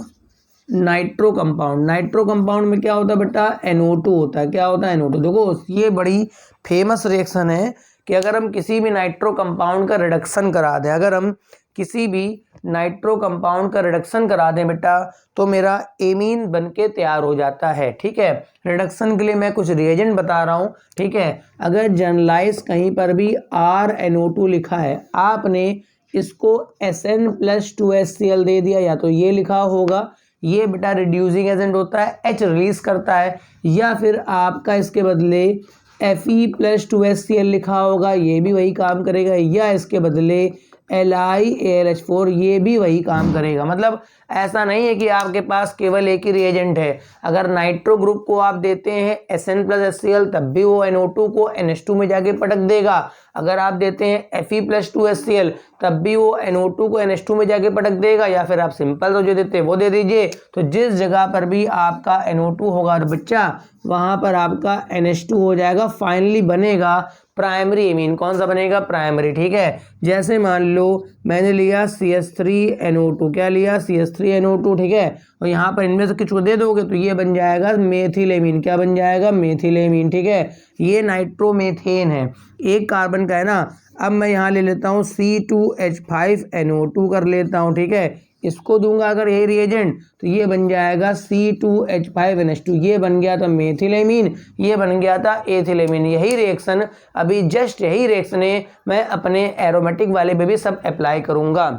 nitro compound. Nitro compound में क्या होता है बेटा, NO2 होता है। क्या होता है, NO2। देखो ये बड़ी फेमस रिएक्शन है कि अगर हम किसी भी नाइट्रो कंपाउंड का रिडक्शन करा दें, अगर हम किसी भी नाइट्रो कंपाउंड का रिडक्शन करा दें बेटा, तो मेरा एमीन बनके तैयार हो जाता है, ठीक है। रिडक्शन के लिए मैं कुछ रिएजेंट बता रहा हूँ, ठीक है। अगर जनरलाइज कहीं पर भी RNO2 लिखा है, आपने इसको SN+2HCl दे दिया, या तो ये लिखा होगा, ये बेटा रिड्यूसिंग एजेंट होता है, H रिलीज करता है, या फिर आपका इसके बदले Fe+2HCl लिखा होगा, ये भी वही काम करेगा, या इसके बदले LiAlH4, ये भी वही काम करेगा। मतलब ऐसा नहीं है कि आपके पास केवल एक ही रिएजेंट है। अगर नाइट्रो ग्रुप को आप देते हैं SN+HCl, तब भी वो NO2 को NH2 में जाके पटक देगा। अगर आप देते हैं Fe+2HCl, तब भी वो NO2 को NH2 में जाके पटक देगा। या फिर आप सिंपल तो जो देते हैं वो दे दीजिए। तो जिस जगह पर भी आपका NO2 होगा बच्चा, वहां पर आपका NH2 हो जाएगा। फाइनली बनेगा प्राइमरी एमीन। कौन सा बनेगा, प्राइमरी, ठीक है। जैसे मान लो मैंने लिया CH3NO2, क्या लिया, CH3NO2, ठीक है। और यहाँ पर इनमें से कुछ को दे दोगे तो ये बन जाएगा मेथिलेमीन। क्या बन जाएगा, मेथिलेमीन, ठीक है। ये नाइट्रोमेथेन है, एक कार्बन का है ना। अब मैं यहाँ ले लेता हूँ C2H5NO2 कर लेता हूँ, ठीक है। इसको दूंगा अगर यही रिएजेंट, तो ये बन जाएगा C2H5NH2, ये बन गया था मेथिलेमीन, ये बन गया था एथिलेमीन। यही रिएक्शन अभी जस्ट यही रिएक्शन मैं अपने एरोमेटिक वाले पे भी सब अप्लाई करूंगा।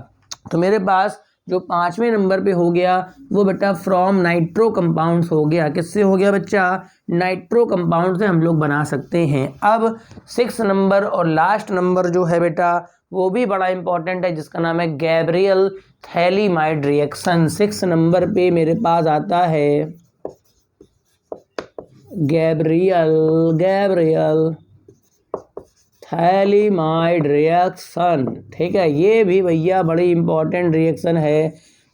तो मेरे पास जो 5वें नंबर पे हो गया वो बेटा फ्रॉम नाइट्रो कंपाउंड्स हो गया। किससे हो गया बच्चा, नाइट्रो कंपाउंड से हम लोग बना सकते हैं। अब 6 नंबर और लास्ट नंबर जो है बेटा वो भी बड़ा इंपॉर्टेंट है, जिसका नाम है गैब्रियल थैलीमाइड रिएक्शन। 6 नंबर पे मेरे पास आता है गैब्रियल थैलीमाइड रिएक्शन, ठीक है। ये भी भैया बड़ी इंपॉर्टेंट रिएक्शन है,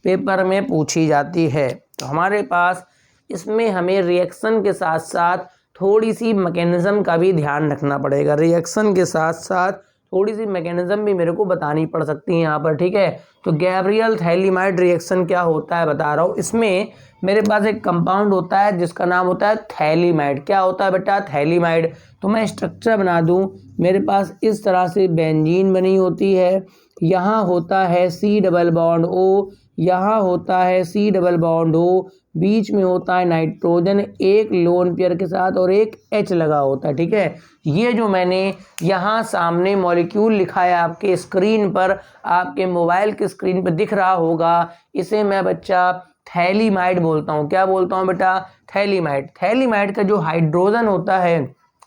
पेपर में पूछी जाती है। तो हमारे पास इसमें हमें रिएक्शन के साथ साथ थोड़ी सी मैकेनिज्म का भी ध्यान रखना पड़ेगा। रिएक्शन के साथ साथ थोड़ी सी मैकेनिज्म भी मेरे को बतानी पड़ सकती है यहाँ पर, ठीक है। तो गैब्रियल थैलीमाइड रिएक्शन क्या होता है बता रहा हूँ। इसमें मेरे पास एक कंपाउंड होता है जिसका नाम होता है थैलीमाइड। क्या होता है बेटा? थैलीमाइड। तो मैं स्ट्रक्चर बना दूँ, मेरे पास इस तरह से बेंजीन बनी होती है, यहाँ होता है C डबल बॉन्ड O, यहाँ होता है C डबल बॉन्ड O, बीच में होता है नाइट्रोजन एक लोन पेयर के साथ और एक H लगा होता है, ठीक है। ये जो मैंने यहाँ सामने मॉलिक्यूल लिखा है आपके स्क्रीन पर, आपके मोबाइल के स्क्रीन पर दिख रहा होगा, इसे मैं बच्चा थैलीमाइड बोलता हूँ। क्या बोलता हूँ बेटा? थैलीमाइड। थैलीमाइड का जो हाइड्रोजन होता है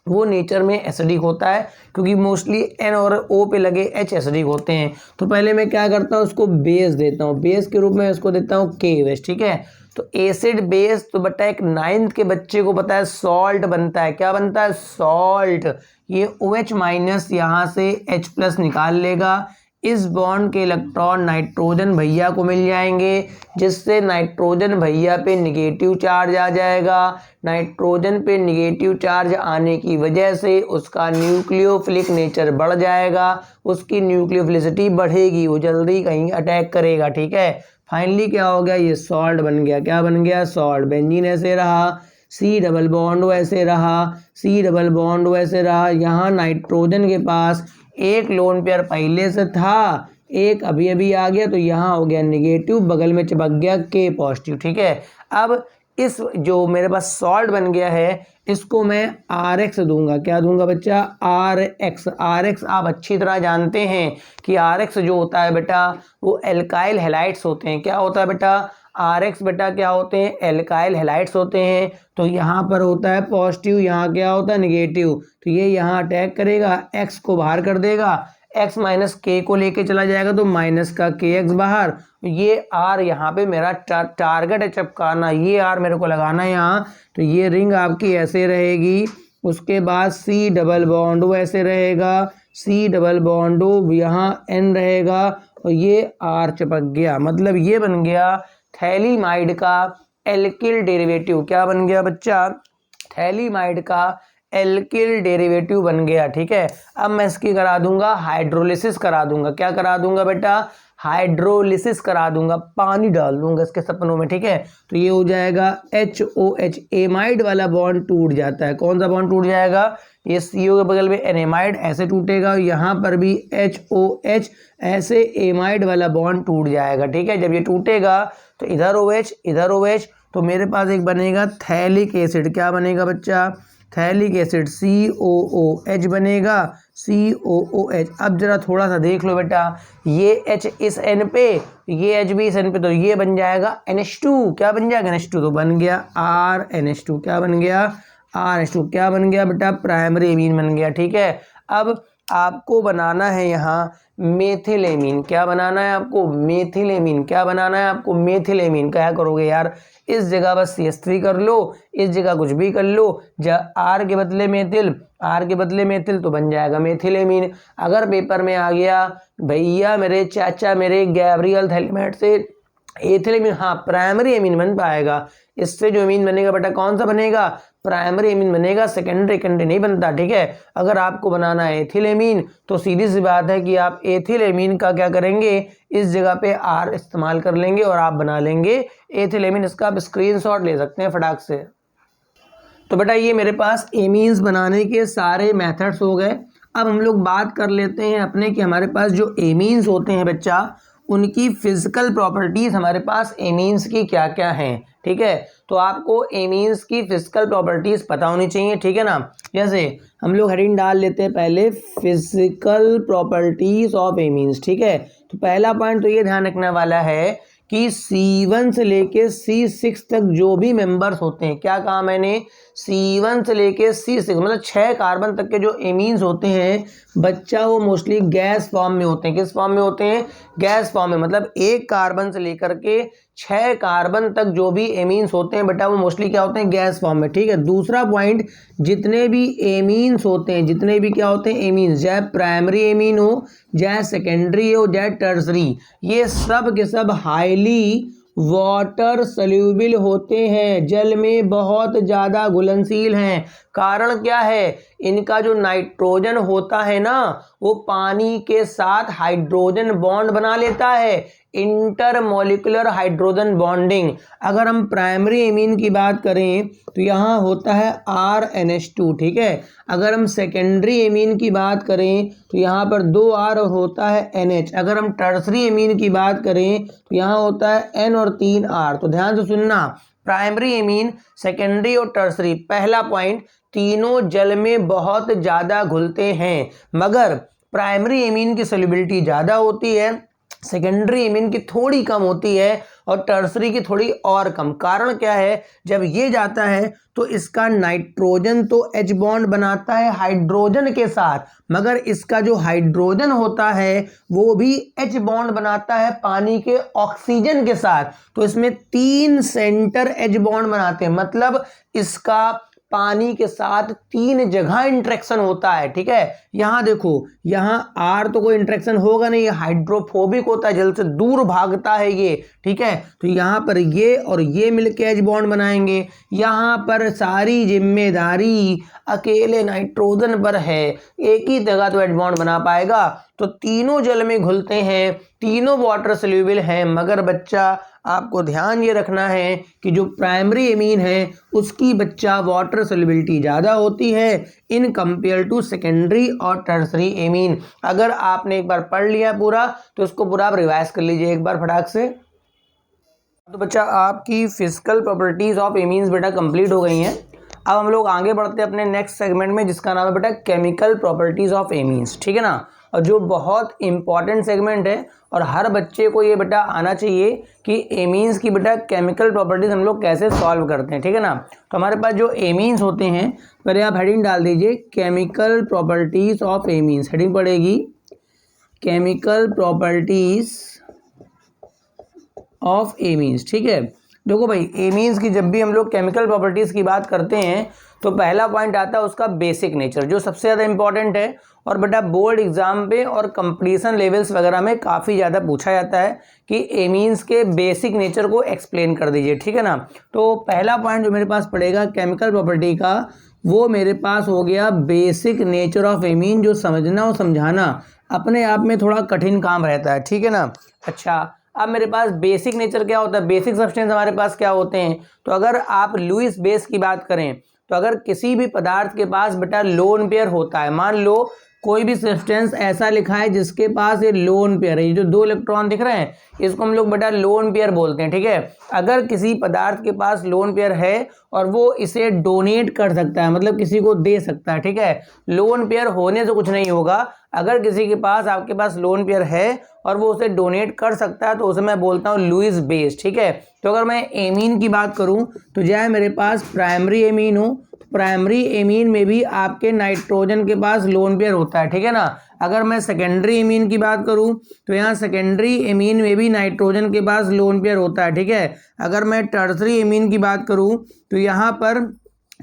वो नेचर में एसिडिक होता है, क्योंकि मोस्टली N और O पे लगे H एसिडिक होते हैं। तो पहले मैं क्या करता हूँ, उसको बेस देता हूँ, बेस के रूप में इसको देता हूँ K, ठीक है। तो एसिड बेस, तो बेटा एक 9th के बच्चे को पता है सॉल्ट बनता है। क्या बनता है? सॉल्ट। ये OH माइनस यहाँ से H+ निकाल लेगा, इस बॉन्ड के इलेक्ट्रॉन नाइट्रोजन भैया को मिल जाएंगे, जिससे नाइट्रोजन भैया पे निगेटिव चार्ज आ जाएगा। नाइट्रोजन पे निगेटिव चार्ज आने की वजह से उसका न्यूक्लियोफिलिक नेचर बढ़ जाएगा, उसकी न्यूक्लियोफिलिसिटी बढ़ेगी, वो जल्दी कहीं अटैक करेगा, ठीक है। फाइनली क्या हो गया? ये सॉल्ट बन गया। क्या बन गया? सॉल्ट। बेंजीन ऐसे रहा, C डबल बॉन्ड ऐसे रहा, C डबल बॉन्ड ऐसे रहा। यहाँ नाइट्रोजन के पास एक लोन पेयर पहले से था, एक अभी अभी आ गया, तो यहाँ हो गया निगेटिव, बगल में चिपक गया K पॉजिटिव, ठीक है। अब इस जो मेरे पास सॉल्ट बन गया है, इसको मैं RX दूंगा। क्या दूंगा बच्चा? RX। RX आप अच्छी तरह जानते हैं कि RX जो होता है बेटा वो एल्काइल हैलाइड्स होते हैं। क्या होता है बेटा? RX बेटा क्या होते हैं? एल्काइल हैलाइड्स होते हैं। तो यहाँ पर होता है पॉजिटिव, यहाँ क्या होता है? निगेटिव। तो ये यहाँ अटैक करेगा, X को बाहर कर देगा, X माइनस K को लेके चला जाएगा, तो माइनस का KX बाहर। ये R यहाँ पे मेरा टारगेट है चिपकाना, ये R मेरे को लगाना है यहाँ। तो ये रिंग आपकी ऐसे रहेगी, उसके बाद C डबल बॉन्ड ऐसे रहेगा, C डबल बॉन्ड यहाँ N रहेगा, और ये R चिपक गया। मतलब ये बन गया थैलीमाइड का एल्किल डेरिवेटिव। क्या बन गया बच्चा? थैलीमाइड का एल्किल डेरिवेटिव बन गया, ठीक है। अब मैं इसकी करा दूंगा हाइड्रोलिसिस करा दूंगा। क्या करा दूंगा बेटा? हाइड्रोलिसिस करा दूंगा, पानी डाल दूंगा इसके सपनों में, ठीक है। तो ये हो जाएगा HOH, एमाइड वाला बॉन्ड टूट जाता है। कौन सा बॉन्ड टूट जाएगा? ये CO के बगल में एनेमाइड ऐसे टूटेगा, यहाँ पर भी HOH ऐसे एमाइड वाला बॉन्ड टूट जाएगा, ठीक है। जब ये टूटेगा तो इधर OH इधर OH, तो मेरे पास एक बनेगा थैलिक एसिड। क्या बनेगा बच्चा? थैलिक एसिड, COOH बनेगा, COOH। अब जरा थोड़ा सा देख लो बेटा, ये H इस N पे, ये H भी इस N पे, तो ये बन जाएगा NH2। क्या बन जाएगा? NH2। तो बन गया RNH2। क्या बन गया? RNH2। क्या बन गया बेटा? प्राइमरी एमीन बन गया, ठीक है। अब आपको बनाना है यहाँ मेथिलेमीन। क्या बनाना है आपको? मेथिलेमीन। क्या बनाना है आपको? मेथिलेमीन। क्या करोगे यार? इस जगह बस CH3 कर लो, इस जगह कुछ भी कर लो, R के बदले मेथिल, R के बदले मेथिल, तो बन जाएगा मेथिलेमीन। अगर पेपर में आ गया भैया मेरे चाचा मेरे गैब्रियल थैलीमाइड से एथिलेमीन, हाँ प्राइमरी एमीन बन पाएगा। इससे जो एमीन बनेगा बेटा कौन सा बनेगा? प्राइमरी एमीन बनेगा, सेकेंडरी नहीं बनता, ठीक है। अगर आपको बनाना है एथिलेमीन तो सीधी सी बात है कि आप एथिलेमीन का क्या करेंगे? इस जगह पे R इस्तेमाल कर लेंगे और आप बना लेंगे एथिलेमीन। इसका आप स्क्रीनशॉट ले सकते हैं फटाक से। तो बेटा ये मेरे पास एमीन्स बनाने के सारे मेथड्स हो गए। अब हम लोग बात कर लेते हैं अपने कि हमारे पास जो एमीन्स होते हैं बच्चा, उनकी फिजिकल प्रॉपर्टीज हमारे पास एमीन्स की क्या क्या हैं, ठीक है। तो आपको एमीन्स की फिजिकल प्रॉपर्टीज पता होनी चाहिए, ठीक है ना। जैसे हम लोग हेडिंग डाल लेते हैं पहले फिजिकल प्रॉपर्टीज ऑफ एमीन्स, ठीक है। तो पहला पॉइंट तो ये ध्यान रखने वाला है कि C1 से लेके C6 तक जो भी मेंबर्स होते हैं, क्या कहा मैंने? C1 से लेके C6 मतलब 6 कार्बन तक के जो एमीन्स होते हैं बच्चा, वो मोस्टली गैस फॉर्म में होते हैं। किस फॉर्म में होते हैं? गैस फॉर्म में। मतलब 1 कार्बन से लेकर के 6 कार्बन तक जो भी एमीन्स होते हैं बेटा वो मोस्टली क्या होते हैं? गैस फॉर्म में, ठीक है। दूसरा पॉइंट, जितने भी एमीन्स होते हैं, जितने भी क्या होते हैं? एमीन्स, चाहे प्राइमरी एमीन हो, चाहे सेकेंडरी हो, चाहे टर्सरी, ये सब के सब हाईली वाटर सल्यूबल होते हैं, जल में बहुत ज़्यादा घुलनशील हैं। कारण क्या है, इनका जो नाइट्रोजन होता है ना वो पानी के साथ हाइड्रोजन बॉन्ड बना लेता है, इंटरमॉलिक्यूलर हाइड्रोजन बॉन्डिंग। अगर हम प्राइमरी एमीन की बात करें तो यहाँ होता है RNH2, ठीक है। अगर हम सेकेंडरी एमीन की बात करें तो यहाँ पर 2 R होता है NH। अगर हम टर्सरी एमीन की बात करें तो यहाँ होता है N और 3 R। तो ध्यान से सुनना, प्राइमरी एमीन, सेकेंडरी और टर्सरी। पहला पॉइंट, तीनों जल में बहुत ज़्यादा घुलते हैं, मगर प्राइमरी एमीन की सॉल्युबिलिटी ज़्यादा होती है, सेकेंडरी एमीन की थोड़ी कम होती है और टर्सरी की थोड़ी और कम। कारण क्या है, जब ये जाता है तो इसका नाइट्रोजन तो H बॉन्ड बनाता है हाइड्रोजन के साथ, मगर इसका जो हाइड्रोजन होता है वो भी H बॉन्ड बनाता है पानी के ऑक्सीजन के साथ। तो इसमें 3 सेंटर H बॉन्ड बनाते हैं, मतलब इसका पानी के साथ 3 जगह इंटरेक्शन होता है, ठीक है। यहां देखो, यहां R तो कोई इंटरेक्शन होगा नहीं, ये हाइड्रोफोबिक होता है, जल से दूर भागता है ये, ठीक है। तो यहां पर ये और ये मिलकर H बॉन्ड बनाएंगे। यहां पर सारी जिम्मेदारी अकेले नाइट्रोजन पर है, एक ही जगह तो H बॉन्ड बना पाएगा। तो तीनों जल में घुलते हैं, तीनों वाटर सॉल्युबल हैं, मगर बच्चा आपको ध्यान ये रखना है कि जो प्राइमरी एमीन है उसकी बच्चा वाटर सॉल्युबिलिटी ज़्यादा होती है इन कंपेयर टू सेकेंडरी और टर्सरी एमीन। अगर आपने एक बार पढ़ लिया पूरा तो इसको पूरा आप रिवाइज कर लीजिए एक बार फटाक से। तो बच्चा आपकी फिजिकल प्रॉपर्टीज ऑफ एमीन्स बेटा कंप्लीट हो गई हैं। अब हम लोग आगे बढ़ते हैं अपने नेक्स्ट सेगमेंट में, जिसका नाम है बेटा केमिकल प्रॉपर्टीज ऑफ एमीन्स, ठीक है ना। और जो बहुत इंपॉर्टेंट सेगमेंट है और हर बच्चे को ये बेटा आना चाहिए कि एमीन्स की बेटा केमिकल प्रॉपर्टीज हम लोग कैसे सॉल्व करते हैं, ठीक है ना। तो हमारे पास जो एमीन्स होते हैं, पहले आप हेडिंग डाल दीजिए chemical properties of amines. Heading पड़ेगी केमिकल प्रॉपर्टीज ऑफ एमीन्स, ठीक है। देखो भाई, एमीन्स की जब भी हम लोग केमिकल प्रॉपर्टीज़ की बात करते हैं तो पहला पॉइंट आता है उसका बेसिक नेचर, जो सबसे ज़्यादा इंपॉर्टेंट है और बेटा बोर्ड एग्जाम पे और कंपटीशन लेवल्स वगैरह में काफ़ी ज़्यादा पूछा जाता है कि एमीन्स के बेसिक नेचर को एक्सप्लेन कर दीजिए, ठीक है ना। तो पहला पॉइंट जो मेरे पास पड़ेगा केमिकल प्रॉपर्टी का, वो मेरे पास हो गया बेसिक नेचर ऑफ एमीन, जो समझना और समझाना अपने आप में थोड़ा कठिन काम रहता है, ठीक है ना। अच्छा, अब मेरे पास बेसिक नेचर क्या होता है, बेसिक सब्सटेंस हमारे पास क्या होते हैं। तो अगर आप लुईस बेस की बात करें तो अगर किसी भी पदार्थ के पास बेटा लोन पेयर होता है, मान लो कोई भी सब्सटेंस ऐसा लिखा है जिसके पास ये लोन पेयर है, ये जो 2 इलेक्ट्रॉन दिख रहे हैं इसको हम लोग बेटा लोन पेयर बोलते हैं, ठीक है। अगर किसी पदार्थ के पास लोन पेयर है और वो इसे डोनेट कर सकता है, मतलब किसी को दे सकता है, ठीक है। लोन पेयर होने से कुछ नहीं होगा, अगर किसी के पास आपके पास लोन पेयर है और वो उसे डोनेट कर सकता है तो उसे मैं बोलता हूँ लुईस बेस, ठीक है। तो अगर मैं एमीन की बात करूँ तो चाहे मेरे पास प्राइमरी एमीन हो, प्राइमरी एमीन में भी आपके नाइट्रोजन के पास लोन पेयर होता है, ठीक है ना। अगर मैं सेकेंडरी एमीन की बात करूं तो यहाँ सेकेंडरी एमीन में भी नाइट्रोजन के पास लोन पेयर होता है, ठीक है। अगर मैं टर्सरी एमीन की बात करूं तो यहाँ पर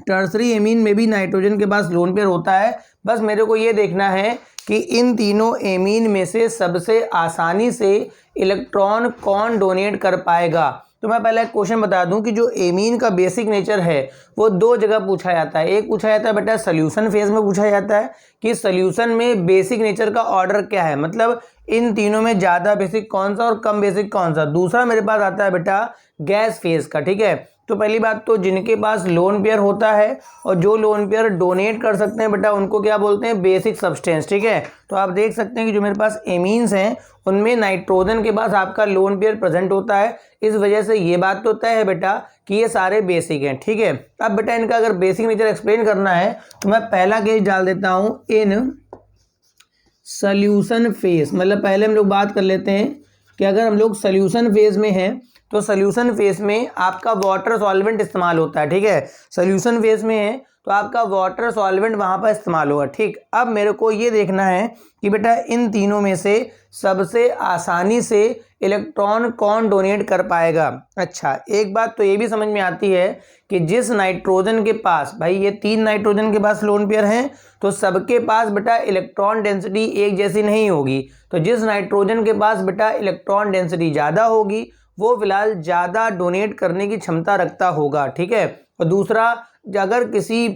टर्सरी एमीन में भी नाइट्रोजन के पास लोन पेयर होता है। बस मेरे को ये देखना है कि इन तीनों एमीन में से सबसे आसानी से इलेक्ट्रॉन कौन डोनेट कर पाएगा। तो मैं पहले एक क्वेश्चन बता दूं कि जो एमीन का बेसिक नेचर है वो 2 जगह पूछा जाता है। एक पूछा जाता है बेटा सोल्यूशन फेज में पूछा जाता है कि सोल्यूशन में बेसिक नेचर का ऑर्डर क्या है, मतलब इन तीनों में ज़्यादा बेसिक कौन सा और कम बेसिक कौन सा। दूसरा मेरे पास आता है बेटा गैस फेज का, ठीक है। तो पहली बात तो जिनके पास लोन पेयर होता है और जो लोन पेयर डोनेट कर सकते हैं बेटा उनको क्या बोलते हैं, बेसिक सब्सटेंस, ठीक है। तो आप देख सकते हैं कि जो मेरे पास एमीन्स हैं उनमें नाइट्रोजन के पास आपका लोन पेयर प्रेजेंट होता है, इस वजह से ये बात तो तय है बेटा कि ये सारे बेसिक हैं, ठीक है। अब बेटा इनका अगर बेसिक नेचर एक्सप्लेन करना है तो मैं पहला केस डाल देता हूँ इन सोल्यूशन फेज। मतलब पहले हम लोग बात कर लेते हैं कि अगर हम लोग सोल्यूशन फेज में हैं तो सोल्यूशन फेज में आपका वाटर सॉल्वेंट इस्तेमाल होता है, ठीक है। सोल्यूशन फेज में है तो आपका वाटर सॉल्वेंट वहाँ पर इस्तेमाल होगा, ठीक। अब मेरे को ये देखना है कि बेटा इन तीनों में से सबसे आसानी से इलेक्ट्रॉन कौन डोनेट कर पाएगा। अच्छा, एक बात तो ये भी समझ में आती है कि जिस नाइट्रोजन के पास, भाई ये 3 नाइट्रोजन के पास लोन पेयर हैं तो सबके पास बेटा इलेक्ट्रॉन डेंसिटी एक जैसी नहीं होगी। तो जिस नाइट्रोजन के पास बेटा इलेक्ट्रॉन डेंसिटी ज़्यादा होगी वो फिलहाल ज़्यादा डोनेट करने की क्षमता रखता होगा, ठीक है। और दूसरा, अगर किसी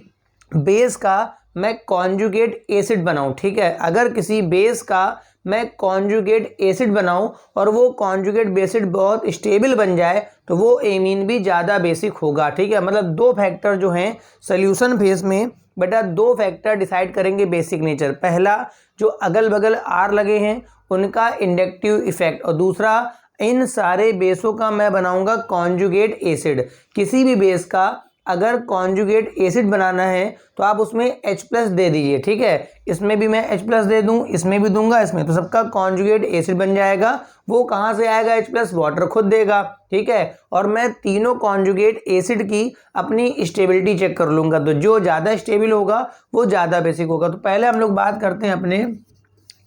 बेस का मैं कॉन्जुगेट एसिड बनाऊं, ठीक है, अगर किसी बेस का मैं कॉन्जुगेट एसिड बनाऊं और वो कॉन्जुगेट एसिड बहुत स्टेबल बन जाए तो वो एमीन भी ज़्यादा बेसिक होगा, ठीक है। मतलब दो फैक्टर जो हैं सोल्यूशन फेज में बेटा, दो फैक्टर डिसाइड करेंगे बेसिक नेचर। पहला, जो अगल बगल आर लगे हैं उनका इंडक्टिव इफेक्ट, और दूसरा, इन सारे बेसों का मैं बनाऊंगा कॉन्जुगेट एसिड। किसी भी बेस का अगर कॉन्जुगेट एसिड बनाना है तो आप उसमें H+ दे दीजिए, ठीक है। इसमें भी मैं H+ दे दूं, इसमें भी दूंगा, इसमें, तो सबका कॉन्जुगेट एसिड बन जाएगा। वो कहाँ से आएगा H+? वाटर खुद देगा, ठीक है। और मैं तीनों कॉन्जुगेट एसिड की अपनी स्टेबिलिटी चेक कर लूंगा, तो जो ज़्यादा स्टेबल होगा वो ज़्यादा बेसिक होगा। तो पहले हम लोग बात करते हैं अपने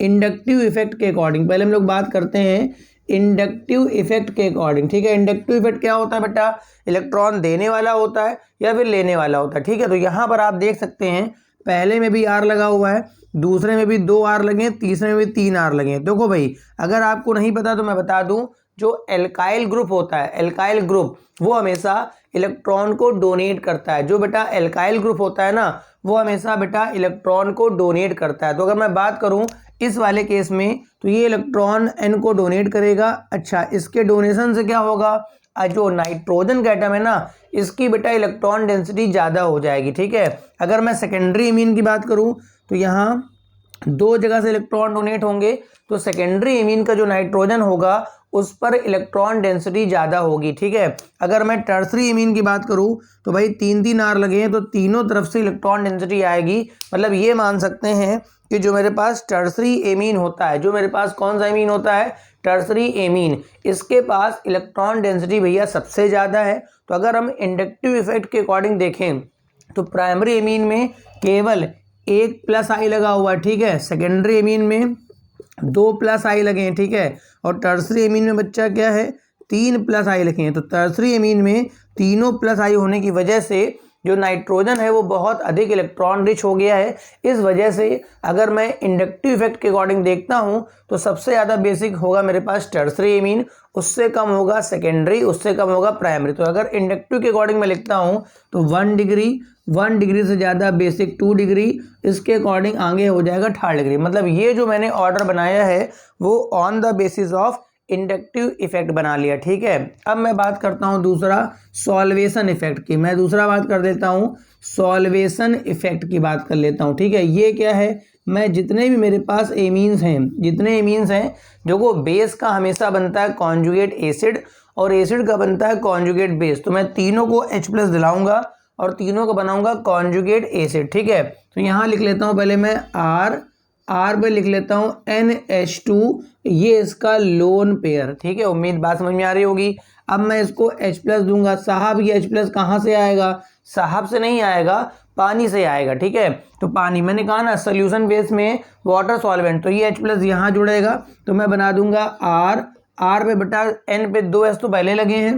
इंडक्टिव इफेक्ट के अकॉर्डिंग। पहले हम लोग बात करते हैं इंडक्टिव इफेक्ट के अकॉर्डिंग, ठीक है। इंडक्टिव इफेक्ट क्या होता है बेटा? इलेक्ट्रॉन देने वाला होता है या फिर लेने वाला होता है, ठीक है। तो यहाँ पर आप देख सकते हैं पहले में भी R लगा हुआ है, दूसरे में भी 2 R लगे हैं, तीसरे में भी 3 R लगे हैं। देखो भाई, अगर आपको नहीं पता तो मैं बता दूं, जो एल्काइल ग्रुप होता है, एल्काइल ग्रुप वो हमेशा इलेक्ट्रॉन को डोनेट करता है। जो बेटा एल्काइल ग्रुप होता है ना, वो हमेशा बेटा इलेक्ट्रॉन को डोनेट करता है। तो अगर मैं बात करूं इस वाले केस में, तो ये इलेक्ट्रॉन N को डोनेट करेगा। अच्छा, इसके डोनेशन से क्या होगा? जो नाइट्रोजन का एटम है ना, इसकी बेटा इलेक्ट्रॉन डेंसिटी ज़्यादा हो जाएगी, ठीक है। अगर मैं सेकेंडरी इमीन की बात करूं तो यहाँ 2 जगह से इलेक्ट्रॉन डोनेट होंगे, तो सेकेंडरी इमीन का जो नाइट्रोजन होगा उस पर इलेक्ट्रॉन डेंसिटी ज़्यादा होगी, ठीक है। अगर मैं टर्सरी इमीन की बात करूं तो भाई 3 R लगे हैं, तो तीनों तरफ से इलेक्ट्रॉन डेंसिटी आएगी। मतलब ये मान सकते हैं कि जो मेरे पास टर्सरी एमीन होता है, जो मेरे पास कौन सा एमीन होता है? टर्सरी एमीन, इसके पास इलेक्ट्रॉन डेंसिटी भैया सबसे ज़्यादा है। तो अगर हम इंडक्टिव इफेक्ट के अकॉर्डिंग देखें तो प्राइमरी एमीन में केवल 1+ I लगा हुआ है, ठीक है। सेकेंडरी एमीन में 2+ I लगे हैं, ठीक है। और टर्सरी एमीन में बच्चा क्या है? 3+ I लिखे हैं। तो टर्सरी एमीन में तीनों +I होने की वजह से जो नाइट्रोजन है वो बहुत अधिक इलेक्ट्रॉन रिच हो गया है। इस वजह से अगर मैं इंडक्टिव इफेक्ट के अकॉर्डिंग देखता हूं तो सबसे ज़्यादा बेसिक होगा मेरे पास टर्सरी एमीन, उससे कम होगा सेकेंडरी, उससे कम होगा प्राइमरी। तो अगर इंडक्टिव के अकॉर्डिंग मैं लिखता हूं तो 1 डिग्री से ज़्यादा बेसिक 2 डिग्री, इसके अकॉर्डिंग आगे हो जाएगा 3rd डिग्री। मतलब ये जो मैंने ऑर्डर बनाया है वो on the basis of inductive effect बना लिया, ठीक है। अब मैं बात करता हूं दूसरा सॉल्वेशन इफेक्ट की। मैं दूसरा बात कर देता हूं सॉल्वेशन इफेक्ट की बात कर लेता हूं, ठीक है। ये क्या है? मैं जितने भी मेरे पास एमीन्स हैं, जितने एमीन्स हैं, जो को बेस का हमेशा बनता है कॉन्जुगेट एसिड और एसिड का बनता है कॉन्जुगेट बेस, तो मैं तीनों को H+ दिलाऊंगा और तीनों को बनाऊंगा कॉन्जुगेट एसिड, ठीक है। तो यहाँ लिख लेता हूँ पहले मैं R पे लिख लेता हूँ NH2, ये इसका लोन पेयर, ठीक है। उम्मीद बात समझ में आ रही होगी। अब मैं इसको H+ दूंगा। साहब ये H+ कहाँ से आएगा? साहब से नहीं आएगा, पानी से आएगा, ठीक है। तो पानी, मैंने कहा ना सोल्यूशन बेस में वाटर सॉल्वेंट, तो ये H+ यहाँ जुड़ेगा, तो मैं बना दूंगा R पे बेटा N पे 2S तो पहले लगे हैं।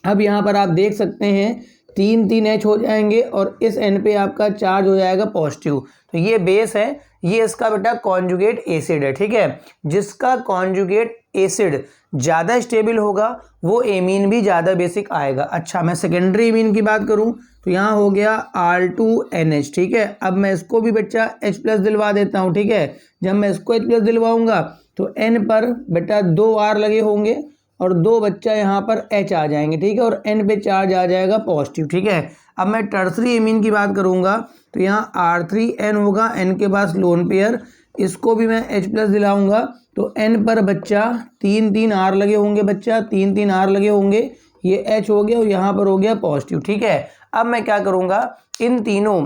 अब यहाँ पर आप देख सकते हैं 3 H हो जाएंगे और इस N पे आपका चार्ज हो जाएगा पॉजिटिव। तो ये बेस है, ये इसका बेटा कॉन्जुगेट एसिड है, ठीक है। जिसका कॉन्जुगेट एसिड ज़्यादा स्टेबल होगा वो एमीन भी ज़्यादा बेसिक आएगा। अच्छा, मैं सेकेंडरी एमीन की बात करूं तो यहाँ हो गया R2NH, ठीक है। अब मैं इसको भी बच्चा H+ दिलवा देता हूँ, ठीक है। जब मैं इसको H+ दिलवाऊंगा तो N पर बेटा 2 R लगे होंगे और 2 बच्चा यहाँ पर H आ जाएंगे, ठीक है। और N पे चार्ज आ जाएगा पॉजिटिव, ठीक है। अब मैं टर्सरी एमीन की बात करूंगा तो यहाँ R3N होगा, N के पास लोन पेयर, इसको भी मैं H+ दिलाऊंगा तो N पर बच्चा 3 R लगे होंगे, बच्चा 3 R लगे होंगे, ये H हो गया और यहाँ पर हो गया पॉजिटिव, ठीक है। अब मैं क्या करूँगा, इन तीनों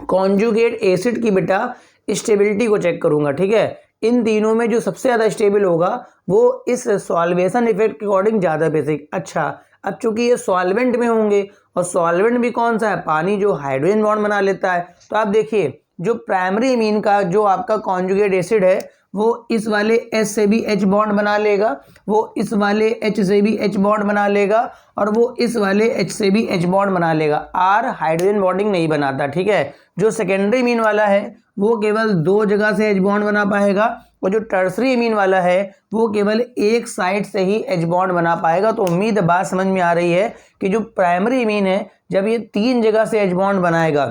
कॉन्जुगेट एसिड की बेटा स्टेबिलिटी को चेक करूँगा, ठीक है। इन तीनों में जो सबसे ज़्यादा स्टेबल होगा वो इस सॉल्वेशन इफेक्ट के अकॉर्डिंग ज़्यादा बेसिक। अच्छा, अब चूंकि ये सॉल्वेंट में होंगे और सॉल्वेंट भी कौन सा है? पानी, जो हाइड्रोजन बॉन्ड बना लेता है। तो आप देखिए जो प्राइमरी एमीन का जो आपका कॉन्जुगेट एसिड है वो इस वाले H से भी H बॉन्ड बना लेगा, वो इस वाले H से भी H बॉन्ड बना लेगा और वो इस वाले H से भी H बॉन्ड बना लेगा। R हाइड्रोजन बॉन्डिंग नहीं बनाता, ठीक है। जो सेकेंडरी एमीन वाला है वो केवल 2 जगह से H बॉन्ड बना पाएगा, और जो टर्सरी एमीन वाला है वो केवल एक साइड से ही एच बॉन्ड बना पाएगा। तो उम्मीद है बात समझ में आ रही है कि जो प्राइमरी एमीन है जब ये 3 जगह से एच बॉन्ड बनाएगा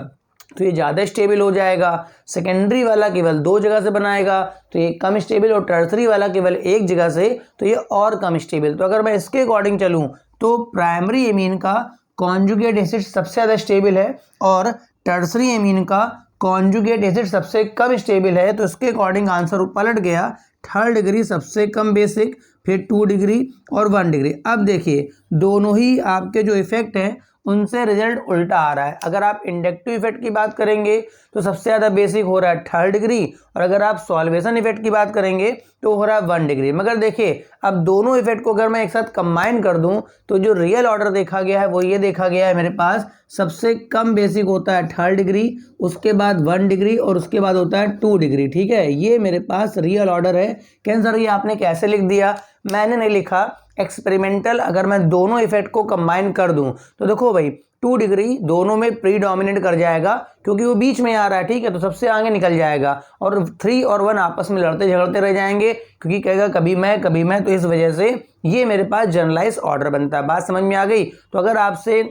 तो ये ज़्यादा स्टेबल हो जाएगा, सेकेंडरी वाला केवल 2 जगह से बनाएगा तो ये कम स्टेबल, और टर्सरी वाला केवल 1 जगह से तो ये और कम स्टेबल। तो अगर मैं इसके अकॉर्डिंग चलूँ तो प्राइमरी एमीन का कॉन्जुगेट एसिड सबसे ज़्यादा स्टेबल है और टर्सरी एमीन का कॉन्जुगेट एसिड सबसे कम स्टेबल है। तो इसके अकॉर्डिंग आंसर पलट गया, 3rd डिग्री सबसे कम बेसिक, फिर 2 डिग्री और 1 डिग्री। अब देखिए दोनों ही आपके जो इफेक्ट हैं उनसे रिजल्ट उल्टा आ रहा है। अगर आप इंडक्टिव इफेक्ट की बात करेंगे तो सबसे ज़्यादा बेसिक हो रहा है 3rd डिग्री, और अगर आप सॉल्वेशन इफेक्ट की बात करेंगे तो हो रहा है 1 डिग्री। मगर देखिए अब दोनों इफेक्ट को अगर मैं एक साथ कंबाइन कर दूं तो जो रियल ऑर्डर देखा गया है वो ये देखा गया है मेरे पास सबसे कम बेसिक होता है 3rd डिग्री, उसके बाद 1 डिग्री और उसके बाद होता है 2 डिग्री। ठीक है, ये मेरे पास रियल ऑर्डर है। कैंसर ये आपने कैसे लिख दिया? मैंने नहीं लिखा, एक्सपेरिमेंटल अगर मैं दोनों इफेक्ट को कंबाइन कर दूं तो देखो भाई 2 डिग्री दोनों में प्रीडोमिनेट कर जाएगा क्योंकि वो बीच में आ रहा है। ठीक है, तो सबसे आगे निकल जाएगा और 3 और 1 आपस में लड़ते झगड़ते रह जाएंगे क्योंकि कहेगा कभी मैं, तो इस वजह से ये मेरे पास जनरलाइज ऑर्डर बनता है। बात समझ में आ गई? तो अगर आपसे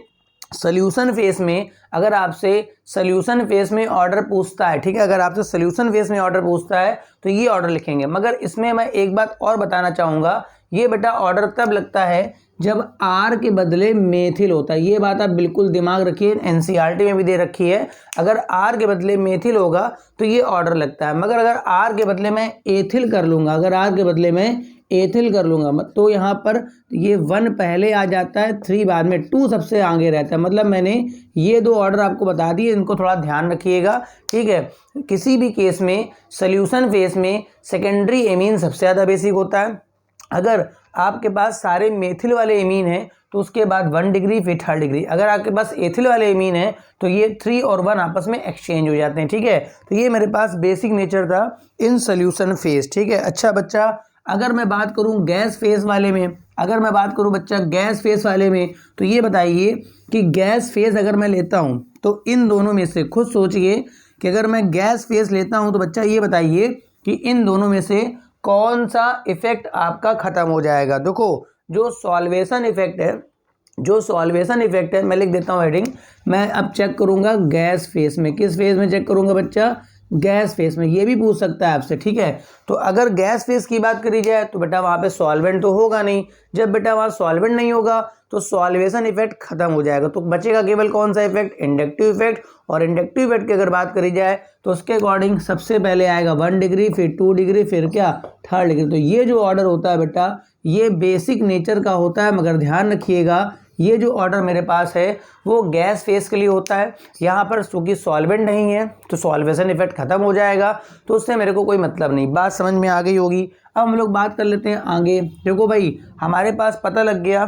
सोल्यूशन फेस में ऑर्डर पूछता है, ठीक है, अगर आपसे सोल्यूशन फेस में ऑर्डर पूछता है तो ये ऑर्डर लिखेंगे। मगर इसमें मैं एक बात और बताना चाहूँगा, ये बेटा ऑर्डर तब लगता है जब R के बदले मेथिल होता है। ये बात आप बिल्कुल दिमाग रखिए, NCERT में भी दे रखी है। अगर R के बदले मेथिल होगा तो ये ऑर्डर लगता है। मगर अगर R के बदले मैं एथिल कर लूँगा, तो यहाँ पर ये 1 पहले आ जाता है, 3 बाद में, 2 सबसे आगे रहता है। मतलब मैंने ये 2 ऑर्डर आपको बता दिए, इनको थोड़ा ध्यान रखिएगा। ठीक है, किसी भी केस में सोल्यूशन फेस में सेकेंडरी एमीन सबसे ज़्यादा बेसिक होता है। अगर आपके पास सारे मेथिल वाले एमीन हैं तो उसके बाद 1 डिग्री फिर 3rd डिग्री। अगर आपके पास एथिल वाले एमीन है तो ये 3 और 1 आपस में एक्सचेंज हो जाते हैं। ठीक है, तो ये मेरे पास बेसिक नेचर था इन सोल्यूशन फेज। ठीक है, अच्छा बच्चा, अगर मैं बात करूं गैस फेज वाले में, तो ये बताइए कि गैस फेज अगर मैं लेता हूं तो इन दोनों में से खुद सोचिए कि अगर मैं गैस फेज लेता हूं तो बच्चा ये बताइए कि इन दोनों में से कौन सा इफेक्ट आपका खत्म हो जाएगा। देखो जो सॉल्वेशन इफेक्ट है, मैं लिख देता हूँ हेडिंग। मैं अब चेक करूंगा गैस फेज में, किस फेज में चेक करूंगा बच्चा? गैस फेज में। ये भी पूछ सकता है आपसे। ठीक है, तो अगर गैस फेज की बात करी जाए तो बेटा वहां पे सॉल्वेंट तो होगा नहीं। जब बेटा वहां सॉल्वेंट नहीं होगा तो सॉल्वेशन इफेक्ट खत्म हो जाएगा, तो बचेगा केवल कौन सा इफेक्ट? Inductive effect. और इंडक्टिव इफेक्ट की अगर बात करी जाए तो उसके अकॉर्डिंग सबसे पहले आएगा 1 डिग्री, फिर 2 डिग्री, फिर क्या? 3rd degree. तो ये जो ऑर्डर होता है बेटा ये बेसिक नेचर का होता है। मगर ध्यान रखिएगा ये जो ऑर्डर मेरे पास है वो गैस फेज के लिए होता है। यहाँ पर चूंकि सॉल्वेंट नहीं है तो सॉल्वेशन इफेक्ट खत्म हो जाएगा, तो उससे मेरे को कोई मतलब नहीं। बात समझ में आ गई होगी। अब हम लोग बात कर लेते हैं आगे। देखो भाई हमारे पास पता लग गया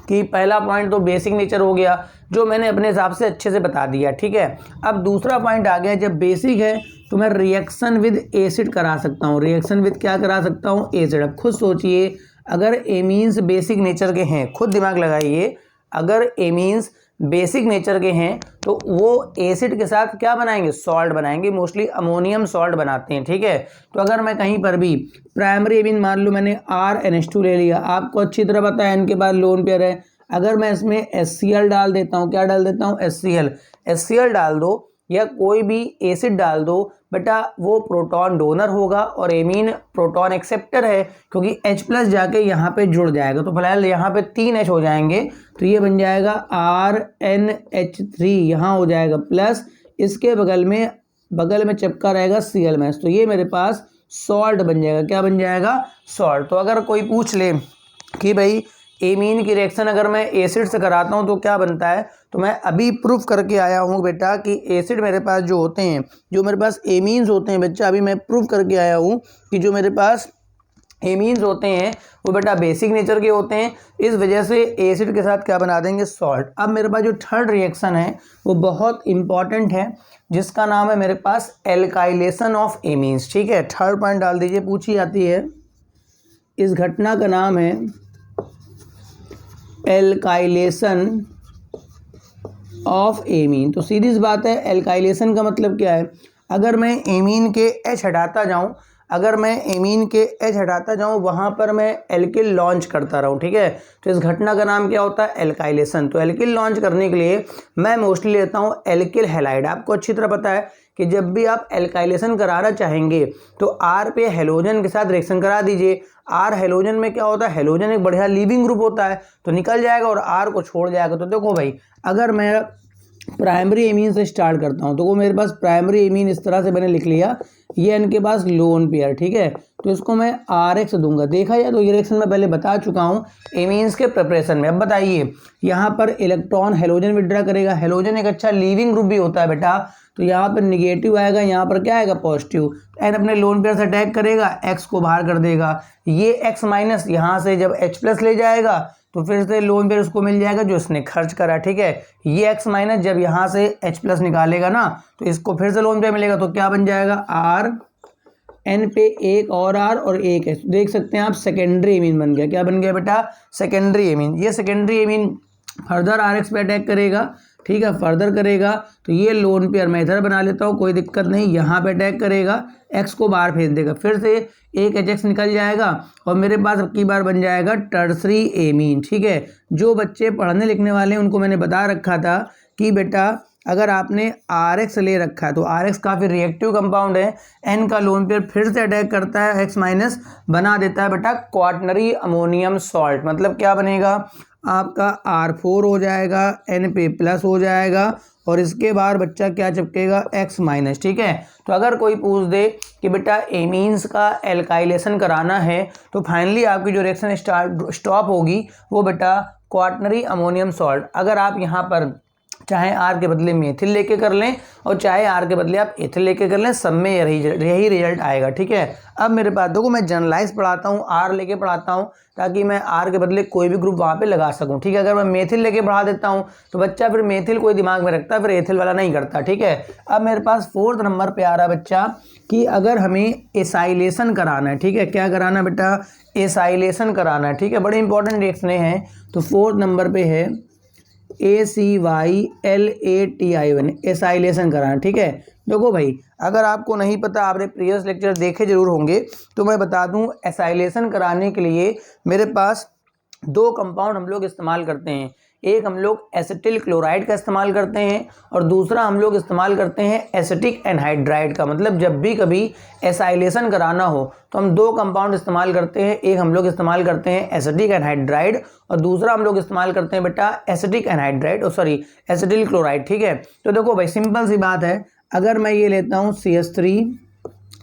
कि पहला पॉइंट तो बेसिक नेचर हो गया जो मैंने अपने हिसाब से अच्छे से बता दिया। ठीक है, अब दूसरा पॉइंट आ गया, जब बेसिक है तो मैं रिएक्शन विद एसिड करा सकता हूँ। रिएक्शन विद क्या करा सकता हूँ? एसिड। अब खुद सोचिए, अगर एमीन्स बेसिक नेचर के हैं, खुद दिमाग लगाइए, अगर एमीन्स बेसिक नेचर के हैं तो वो एसिड के साथ क्या बनाएंगे? सॉल्ट बनाएंगे। मोस्टली अमोनियम सॉल्ट बनाते हैं। ठीक है, तो अगर मैं कहीं पर भी प्राइमरी एमीन मान लो मैंने RNH2 ले लिया, आपको अच्छी तरह पता है इनके बाद लोन पेयर है। अगर मैं इसमें HCl डाल देता हूँ, क्या डाल देता हूँ? HCl डाल दो या कोई भी एसिड डाल दो बेटा, वो प्रोटॉन डोनर होगा और एमीन प्रोटॉन एक्सेप्टर है क्योंकि H+ जाके यहाँ पे जुड़ जाएगा। तो फिलहाल यहाँ पे 3 H हो जाएंगे, तो ये बन जाएगा RNH3, यहाँ हो जाएगा प्लस, इसके बगल में चिपका रहेगा Cl-, तो ये मेरे पास सॉल्ट बन जाएगा। क्या बन जाएगा? सॉल्ट। तो अगर कोई पूछ ले कि भाई एमीन की रिएक्शन अगर मैं एसिड से कराता हूं तो क्या बनता है, तो मैं अभी प्रूफ करके आया हूं बेटा कि एसिड मेरे पास जो होते हैं, जो मेरे पास एमीन्स होते हैं बच्चा, अभी मैं प्रूफ करके आया हूं कि जो मेरे पास एमीन्स होते हैं वो बेटा बेसिक नेचर के होते हैं। इस वजह से एसिड के साथ क्या बना देंगे? सॉल्ट। अब मेरे पास जो 3rd रिएक्शन है वो बहुत इंपॉर्टेंट है, जिसका नाम है मेरे पास एल्काइलेशन ऑफ एमीन्स। ठीक है, 3rd पॉइंट डाल दीजिए, पूछी जाती है। इस घटना का नाम है एल्काइलेशन ऑफ एमीन। तो सीधी सी बात है, एल्काइलेशन का मतलब क्या है? अगर मैं एमीन के H हटाता जाऊँ, अगर मैं एमीन के H हटाता जाऊँ, वहाँ पर मैं एल्किल लॉन्च करता रहूँ, ठीक है, तो इस घटना का नाम क्या होता है? एल्काइलेशन। तो एल्किल लॉन्च करने के लिए मैं मोस्टली लेता हूँ एल्किल हैलाइड। आपको अच्छी तरह पता है कि जब भी आप एल्काइलेशन कराना चाहेंगे तो आर पे हेलोजन के साथ रिएक्शन करा दीजिए। आर हेलोजन में क्या होता है? हेलोजन एक बढ़िया लीविंग ग्रुप होता है, तो निकल जाएगा और आर को छोड़ जाएगा। तो देखो भाई, अगर मैं प्राइमरी एमीन से स्टार्ट करता हूँ तो वो मेरे पास प्राइमरी एमीन इस तरह से मैंने लिख लिया, ये इनके पास लोन पेयर, ठीक है, तो इसको मैं RX दूंगा। देखा जाए तो ये रिएक्शन मैं पहले बता चुका हूँ एमीन्स के प्रिपरेशन में। अब बताइए, यहाँ पर इलेक्ट्रॉन हेलोजन विड्रा करेगा, हेलोजन एक अच्छा लीविंग ग्रुप भी होता है बेटा, तो यहाँ पर निगेटिव आएगा, यहाँ पर क्या आएगा? पॉजिटिव। एन अपने लोन पेयर से अटैक करेगा, X को बाहर कर देगा, ये X माइनस यहाँ से जब H प्लस ले जाएगा तो फिर से लोन पेयर उसको मिल जाएगा जो इसने खर्च करा, ठीक है। ये X माइनस जब यहाँ से H प्लस निकालेगा ना तो इसको फिर से लोन पेयर मिलेगा, तो क्या बन जाएगा? R N पे एक और R और एक H। देख सकते हैं आप, सेकेंडरी एमीन बन गया। क्या बन गया बेटा? Secondary amine. ये सेकेंडरी एमीन फर्दर RX पे अटैक करेगा, ठीक है, फर्दर करेगा तो ये लोन पेयर मैं इधर बना लेता हूँ, कोई दिक्कत नहीं, यहाँ पे अटैक करेगा, X को बाहर भेज देगा, फिर से एक HX निकल जाएगा और मेरे पास अब की बार बन जाएगा टर्सरी एमीन, ठीक है। जो बच्चे पढ़ने लिखने वाले हैं उनको मैंने बता रखा था कि बेटा अगर आपने RX ले रखा है तो RX काफ़ी रिएक्टिव कंपाउंड है, N का लोन पेयर फिर से अटैक करता है, X माइनस बना देता है बेटा क्वाटर्नरी अमोनियम सॉल्ट। मतलब क्या बनेगा? आपका R4 हो जाएगा, N पे प्लस हो जाएगा और इसके बाद बच्चा क्या चिपकेगा? X माइनस, ठीक है। तो अगर कोई पूछ दे कि बेटा एमीन्स का एल्काइलेशन कराना है तो फाइनली आपकी जो रिएक्शन स्टॉप होगी वो बेटा क्वाटर्नरी अमोनियम सॉल्ट। अगर आप यहाँ पर चाहे R के बदले मेथिल लेके कर लें और चाहे R के बदले आप एथिल लेके कर लें, सब में यही रिजल्ट आएगा, ठीक है। अब मेरे पास देखो, मैं जनरलाइज पढ़ाता हूँ, R लेके पढ़ाता हूँ ताकि मैं R के बदले कोई भी ग्रुप वहाँ पे लगा सकूँ, ठीक है। अगर मैं मेथिल लेके पढ़ा देता हूँ तो बच्चा फिर मेथिल कोई दिमाग में रखता है, फिर एथिल वाला नहीं करता, ठीक है। अब मेरे पास 4th नंबर पे आ रहा बच्चा कि अगर हमें एसाइलेशन कराना है, ठीक है, क्या कराना है बेटा? एसाइलेशन कराना है, ठीक है, बड़े इंपॉर्टेंट रिएक्शन हैं। तो 4th नंबर पे है ACYLATI1, एसाइलेशन कराना, ठीक है। देखो भाई, अगर आपको नहीं पता, आपने प्रीवियस लेक्चर देखे जरूर होंगे, तो मैं बता दूं, एसाइलेशन कराने के लिए मेरे पास 2 कंपाउंड हम लोग इस्तेमाल करते हैं। एक हम लोग एसिटिल क्लोराइड का इस्तेमाल करते हैं और दूसरा हम लोग इस्तेमाल करते हैं एसिटिक एनहाइड्राइड का। मतलब जब भी कभी एसाइलेशन कराना हो तो हम 2 कंपाउंड इस्तेमाल करते हैं। एक हम लोग इस्तेमाल करते हैं एसिटिक एनहाइड्राइड और दूसरा हम लोग इस्तेमाल करते हैं बेटा एसिटिक एनहाइड्राइड एसिटिल क्लोराइड, ठीक है। तो देखो भाई, सिंपल सी बात है, अगर मैं ये लेता हूँ CH3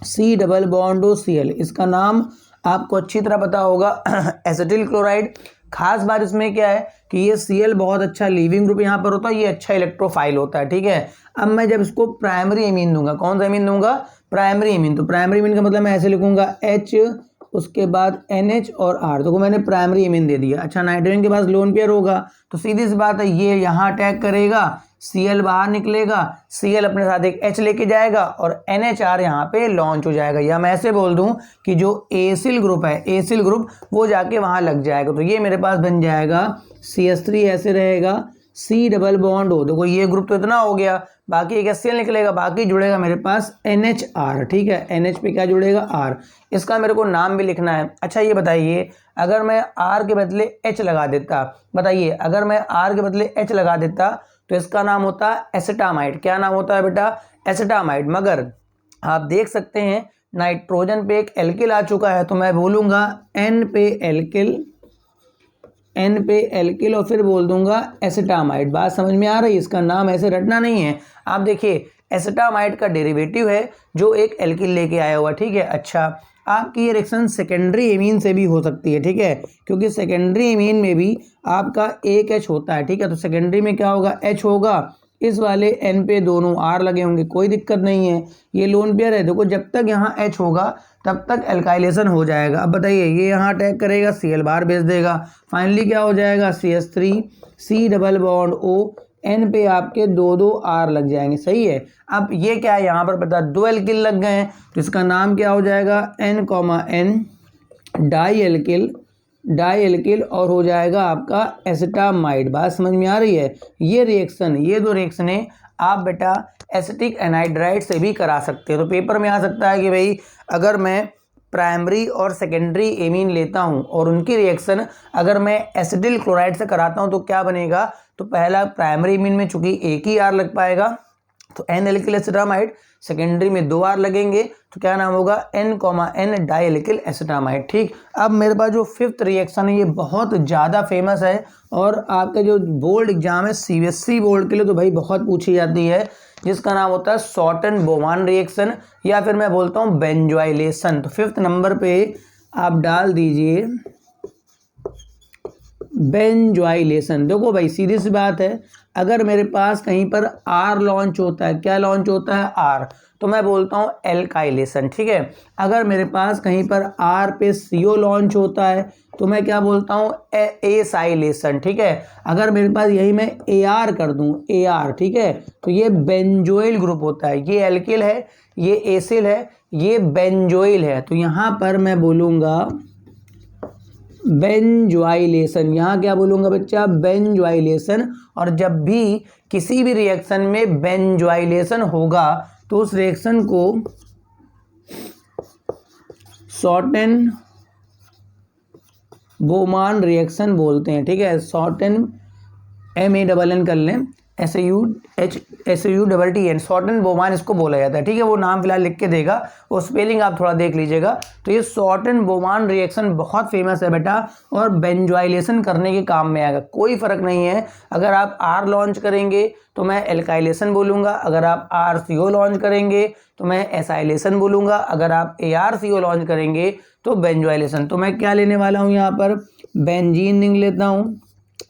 C double bond Cl, इसका नाम आपको अच्छी तरह पता होगा एसिटिल क्लोराइड। खास बात इसमें क्या है कि ये Cl बहुत अच्छा लीविंग ग्रुप यहाँ पर होता है, ये अच्छा इलेक्ट्रोफाइल होता है, ठीक है। अब मैं जब इसको प्राइमरी एमीन दूंगा, कौन सा एमीन दूंगा? Primary amine. तो प्राइमरी एमीन का मतलब मैं ऐसे लिखूंगा H, उसके बाद NH और R, तो मैंने प्राइमरी एमीन दे दिया। अच्छा, नाइट्रोजन के पास लोन पेयर होगा तो सीधी सी बात है, ये यहाँ अटैक करेगा, Cl बाहर निकलेगा, Cl अपने साथ एक H लेके जाएगा और NHR यहाँ पे लॉन्च हो जाएगा। या मैं ऐसे बोल दूं कि जो एसिल ग्रुप है, एसिल ग्रुप वो जाके वहाँ लग जाएगा। तो ये मेरे पास बन जाएगा CH3 ऐसे रहेगा, C डबल बॉन्ड O, देखो ये ग्रुप तो इतना हो गया, बाकी एक HCl निकलेगा, बाकी जुड़ेगा मेरे पास NHR, ठीक है। NH पे क्या जुड़ेगा? R। इसका मेरे को नाम भी लिखना है। अच्छा ये बताइए, अगर मैं R के बदले H लगा देता, बताइए अगर मैं R के बदले H लगा देता तो इसका नाम होता एसिटामाइड। क्या नाम होता है बेटा? एसिटामाइड। मगर आप देख सकते हैं नाइट्रोजन पे एक एल्किल आ चुका है, तो मैं बोलूँगा N पे एल्किल और फिर बोल दूंगा एसिटामाइड। बात समझ में आ रही है? इसका नाम ऐसे रटना नहीं है। आप देखिए, एसिटामाइड का डेरिवेटिव है जो एक एल्किल लेके आया हुआ, ठीक है। अच्छा, आपकी ये रिएक्शन सेकेंडरी एमीन से भी हो सकती है, ठीक है, क्योंकि सेकेंडरी एमीन में भी आपका एक H होता है, ठीक है। तो सेकेंडरी में क्या होगा? H होगा, इस वाले N पे दोनों R लगे होंगे, कोई दिक्कत नहीं है, ये लोन पेयर है। देखो जब तक यहाँ H होगा तब तक एल्काइलेशन हो जाएगा। अब बताइए, ये यहाँ अटैक करेगा, Cl बाहर भेज देगा, फाइनली क्या हो जाएगा? CH3 C double bond O, N पे आपके 2 R लग जाएंगे, सही है। अब ये क्या है, यहाँ पर पता 2 एल्किल लग गए हैं, तो इसका नाम क्या हो जाएगा? N, N dialkyl dialkyl और हो जाएगा आपका एसिटामाइड। बात समझ में आ रही है? ये रिएक्शन, ये दो रिएक्शनें आप बेटा एसिटिक एनहाइड्राइड से भी करा सकते हो। तो पेपर में आ सकता है कि भाई अगर मैं प्राइमरी और सेकेंडरी एमीन लेता हूं और उनकी रिएक्शन अगर मैं एसिटिल क्लोराइड से कराता हूं तो क्या बनेगा? तो पहला प्राइमरी एमीन में चूंकि एक ही आर लग पाएगा तो एन एल्किल एसिटामाइड, सेकेंडरी में 2 आर लगेंगे तो क्या नाम होगा? N, dialkyl acetamide. ठीक, अब मेरे पास जो फिफ्थ रिएक्शन है ये बहुत ज़्यादा फेमस है और आपका जो बोर्ड एग्जाम है CBSE बोर्ड के लिए तो भाई बहुत पूछी जाती है, जिसका नाम होता है शॉर्टन बोमान रिएक्शन या फिर मैं बोलता हूँ बेंजोइलेशन। तो फिफ्थ नंबर पे आप डाल दीजिए बेंजोइलेशन। देखो भाई सीधी सी बात है, अगर मेरे पास कहीं पर आर लॉन्च होता है, क्या लॉन्च होता है? आर, तो मैं बोलता हूँ एल्काइलेशन। ठीक है, अगर मेरे पास कहीं पर आर पे CO लॉन्च होता है तो मैं क्या बोलता हूँ? एसाइलेशन। ठीक है, अगर मेरे पास यही मैं AR कर दूँ, AR, ठीक है, तो ये बेंजोइल ग्रुप होता है। ये एल्किल है, ये एसिल है, ये बेंजोइल है, तो यहाँ पर मैं बोलूँगा बेंजोइलेशन। यहाँ क्या बोलूँगा बच्चा? बेंजोइलेशन। और जब भी किसी भी रिएक्शन में बेंजोइलेशन होगा तो उस रिएक्शन को शॉर्टन बोमान रिएक्शन बोलते हैं। ठीक है, शॉर्टन MANN कर लें, SAUTTN, शॉर्टन बोमान इसको बोला जाता है। ठीक है, वो नाम फिलहाल लिख के देगा, वो स्पेलिंग आप थोड़ा देख लीजिएगा। तो ये शॉर्टन बोमान रिएक्शन बहुत फेमस है बेटा और बेंजोइलेशन करने के काम में आएगा। कोई फर्क नहीं है, अगर आप R लॉन्च करेंगे तो मैं एल्काइलेशन बोलूँगा, अगर आप RCO लॉन्च करेंगे तो मैं एसाइलेशन बोलूँगा, अगर आप ARCO लॉन्च करेंगे तो बेंजोइलेशन। तो मैं क्या लेने वाला हूँ यहाँ पर? बेंजीन रिंग लेता हूँ,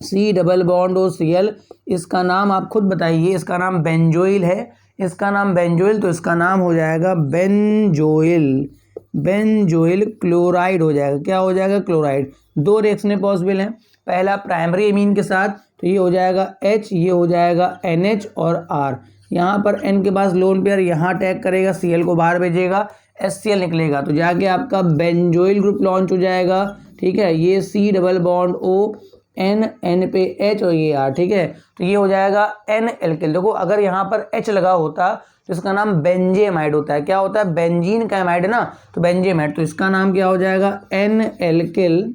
C double bond O Cl, इसका नाम आप खुद बताइए, इसका नाम बेंजोइल है, इसका नाम बेंजोइल, तो इसका नाम हो जाएगा बेंजोइल, बेंजोइल क्लोराइड हो जाएगा। क्या हो जाएगा? क्लोराइड। 2 रिएक्शनें पॉसिबल हैं, पहला प्राइमरी एमीन के साथ तो ये हो जाएगा H, ये हो जाएगा NH और R। यहाँ पर N के पास लोन पेयर यहाँ अटैक करेगा, Cl को बाहर भेजेगा, HCl निकलेगा तो जाके आपका बेंजोइल ग्रुप लॉन्च हो जाएगा। ठीक है, ये C double bond O, N पे H और ये R। ठीक है, तो ये हो जाएगा N एल्किल। देखो अगर यहाँ पर H लगा होता तो इसका नाम बेंजेमाइड होता है। क्या होता है? बेंजीन का एमाइड है ना, तो बेंजेमाइड, तो इसका नाम क्या हो जाएगा? N एल्किल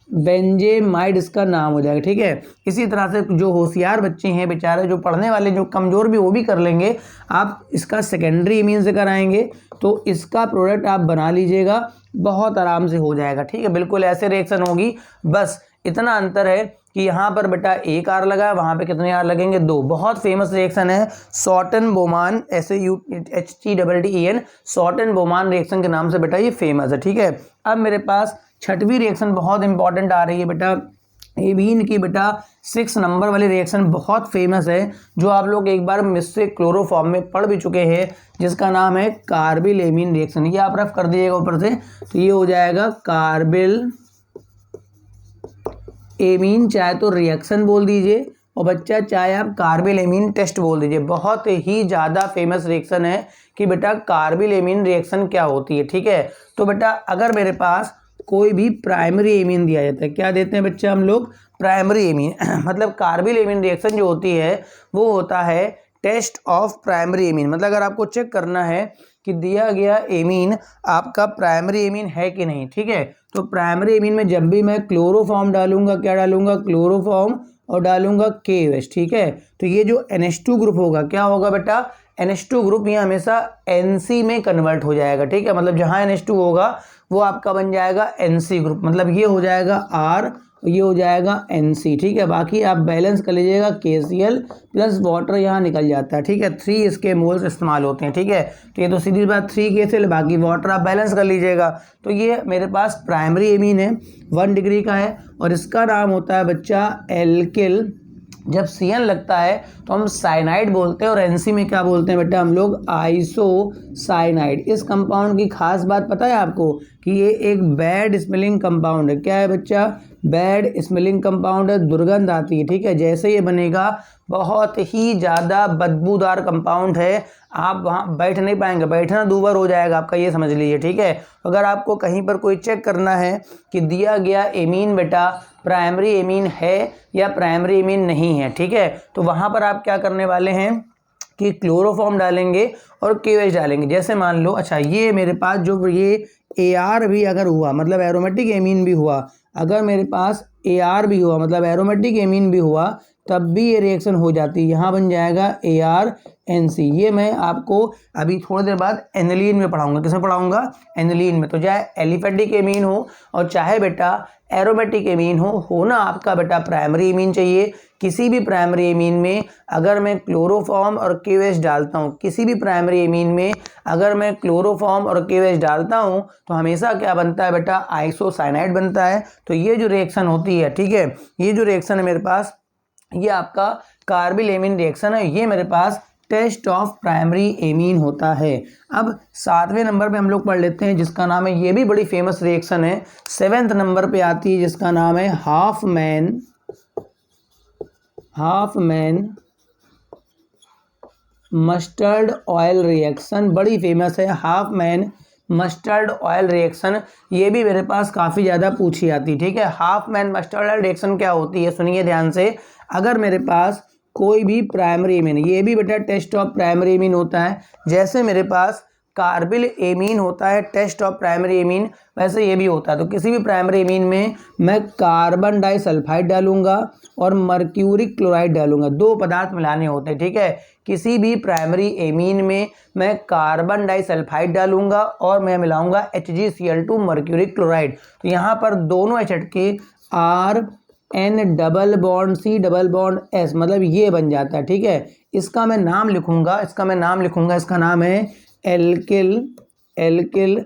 बेंजेमाइड इसका नाम हो जाएगा। ठीक है, इसी तरह से जो होशियार बच्चे हैं बेचारे, जो पढ़ने वाले, जो कमज़ोर भी, वो भी कर लेंगे। आप इसका सेकेंडरी एमीन से कराएंगे तो इसका प्रोडक्ट आप बना लीजिएगा, बहुत आराम से हो जाएगा। ठीक है, बिल्कुल ऐसे रिएक्शन होगी, बस इतना अंतर है कि यहाँ पर बेटा 1 आर लगा है, वहाँ पे कितने आर लगेंगे? 2। बहुत फेमस रिएक्शन है शॉर्टन बोमान, SAUTTEN, शॉर्टन बोमान रिएक्शन के नाम से बेटा ये फेमस है। ठीक है, अब मेरे पास छठवीं रिएक्शन बहुत इंपॉर्टेंट आ रही है बेटा, एमीन की बेटा 6 नंबर वाली रिएक्शन बहुत फेमस है, जो आप लोग एक बार मिससे क्लोरोफॉर्म में पढ़ भी चुके हैं, जिसका नाम है कार्बिल एमीन रिएक्शन। ये आप रफ कर दीजिएगा ऊपर से, तो ये हो जाएगा कार्बिल एमीन, चाहे तो रिएक्शन बोल दीजिए और बच्चा चाहे आप कार्बिल एमीन टेस्ट बोल दीजिए। बहुत ही ज़्यादा फेमस रिएक्शन है कि बेटा कार्बिल एमीन रिएक्शन क्या होती है। ठीक है, तो बेटा अगर मेरे पास कोई भी प्राइमरी एमीन दिया जाता है, क्या देते हैं बच्चा हम लोग? प्राइमरी एमीन मतलब कार्बिल एमीन रिएक्शन जो होती है वो होता है टेस्ट ऑफ प्राइमरी एमीन। मतलब अगर आपको चेक करना है कि दिया गया एमीन आपका प्राइमरी एमीन है कि नहीं। ठीक है, तो प्राइमरी एमीन में जब भी मैं क्लोरोफॉर्म डालूंगा, क्या डालूंगा? क्लोरोफॉर्म और डालूंगा KOH। ठीक है, तो ये जो NH2 ग्रुप होगा, क्या होगा बेटा? NH2 ग्रुप ये हमेशा NC में कन्वर्ट हो जाएगा। ठीक है, मतलब जहाँ NH2 होगा वो आपका बन जाएगा NC ग्रुप, मतलब ये हो जाएगा R और ये हो जाएगा NC। ठीक है, बाकी आप बैलेंस कर लीजिएगा, KCl प्लस वाटर यहाँ निकल जाता है। ठीक है, 3 इसके मोल्स इस्तेमाल होते हैं। ठीक है, तो ये तो सीधी बात 3 KCl, बाकी वाटर आप बैलेंस कर लीजिएगा। तो ये मेरे पास प्राइमरी एमीन है, 1 डिग्री का है और इसका नाम होता है बच्चा एल्किल। जब CN लगता है तो हम साइनाइड बोलते हैं और NC में क्या बोलते हैं बेटा हम लोग? आइसोसाइनाइड। इस कंपाउंड की खास बात पता है आपको कि ये एक बैड स्मेलिंग कंपाउंड है। क्या है बच्चा? बैड स्मेलिंग कंपाउंड है, दुर्गंध आती है, ठीक है। जैसे ये बनेगा बहुत ही ज़्यादा बदबूदार कंपाउंड है, आप वहाँ बैठ नहीं पाएंगे, बैठना दूभर हो जाएगा आपका, ये समझ लीजिए, ठीक है। अगर आपको कहीं पर कोई चेक करना है कि दिया गया एमीन बेटा प्राइमरी एमीन है या प्राइमरी एमीन नहीं है, ठीक है, तो वहाँ पर आप क्या करने वाले हैं कि क्लोरोफॉर्म डालेंगे और KOH डालेंगे। जैसे मान लो, अच्छा ये मेरे पास जो ये AR भी अगर हुआ मतलब एरोमेटिक एमीन भी हुआ, अगर मेरे पास AR भी हुआ मतलब एरोमेटिक एमीन भी हुआ, तब भी ये रिएक्शन हो जाती है, यहाँ बन जाएगा ArNC। ये मैं आपको अभी थोड़ी देर बाद एनिलीन में पढ़ाऊंगा। किसमें पढ़ाऊंगा? एनिलीन में। तो चाहे एलिफेटिक एमीन हो और चाहे बेटा एरोमेटिक एमीन हो ना आपका बेटा प्राइमरी एमीन चाहिए। किसी भी प्राइमरी एमीन में अगर मैं क्लोरोफॉर्म और KOH डालता हूँ, किसी भी प्राइमरी एमीन में अगर मैं क्लोरोफॉर्म और KOH डालता हूँ तो हमेशा क्या बनता है बेटा? आइसोसाइनाइड बनता है। तो ये जो रिएक्शन होती है, ठीक है, ये जो रिएक्शन है मेरे पास, ये आपका कार्बिल एमीन रिएक्शन है, ये मेरे पास टेस्ट ऑफ प्राइमरी एमीन होता है। अब 7वें नंबर पे हम लोग पढ़ लेते हैं जिसका नाम है, ये भी बड़ी फेमस रिएक्शन है, 7वें नंबर पे आती है जिसका नाम है हाफमैन मस्टर्ड ऑयल रिएक्शन। बड़ी फेमस है हाफमैन मस्टर्ड ऑयल रिएक्शन, ये भी मेरे पास काफ़ी ज़्यादा पूछी आती है, ठीक है। हाफमैन मस्टर्ड ऑयल रिएक्शन क्या होती है, सुनिए ध्यान से। अगर मेरे पास कोई भी प्राइमरी एमीन, ये भी बेटा टेस्ट ऑफ प्राइमरी एमीन होता है, जैसे मेरे पास कार्बिल एमीन होता है टेस्ट ऑफ प्राइमरी एमीन, वैसे ये भी होता है। तो किसी भी प्राइमरी एमीन में मैं कार्बन डाइसल्फाइड डालूंगा और मर्क्यूरिक क्लोराइड डालूंगा, दो पदार्थ मिलाने होते हैं, ठीक है। किसी भी प्राइमरी एमीन में मैं कार्बन डाइसल्फाइड डालूंगा और मैं मिलाऊंगा HgCl2 मर्क्यूरिक क्लोराइड। तो यहाँ पर दोनों H हटके RN double bond C double bond S, मतलब ये बन जाता है, ठीक है। इसका मैं नाम लिखूंगा, इसका नाम है एल्किल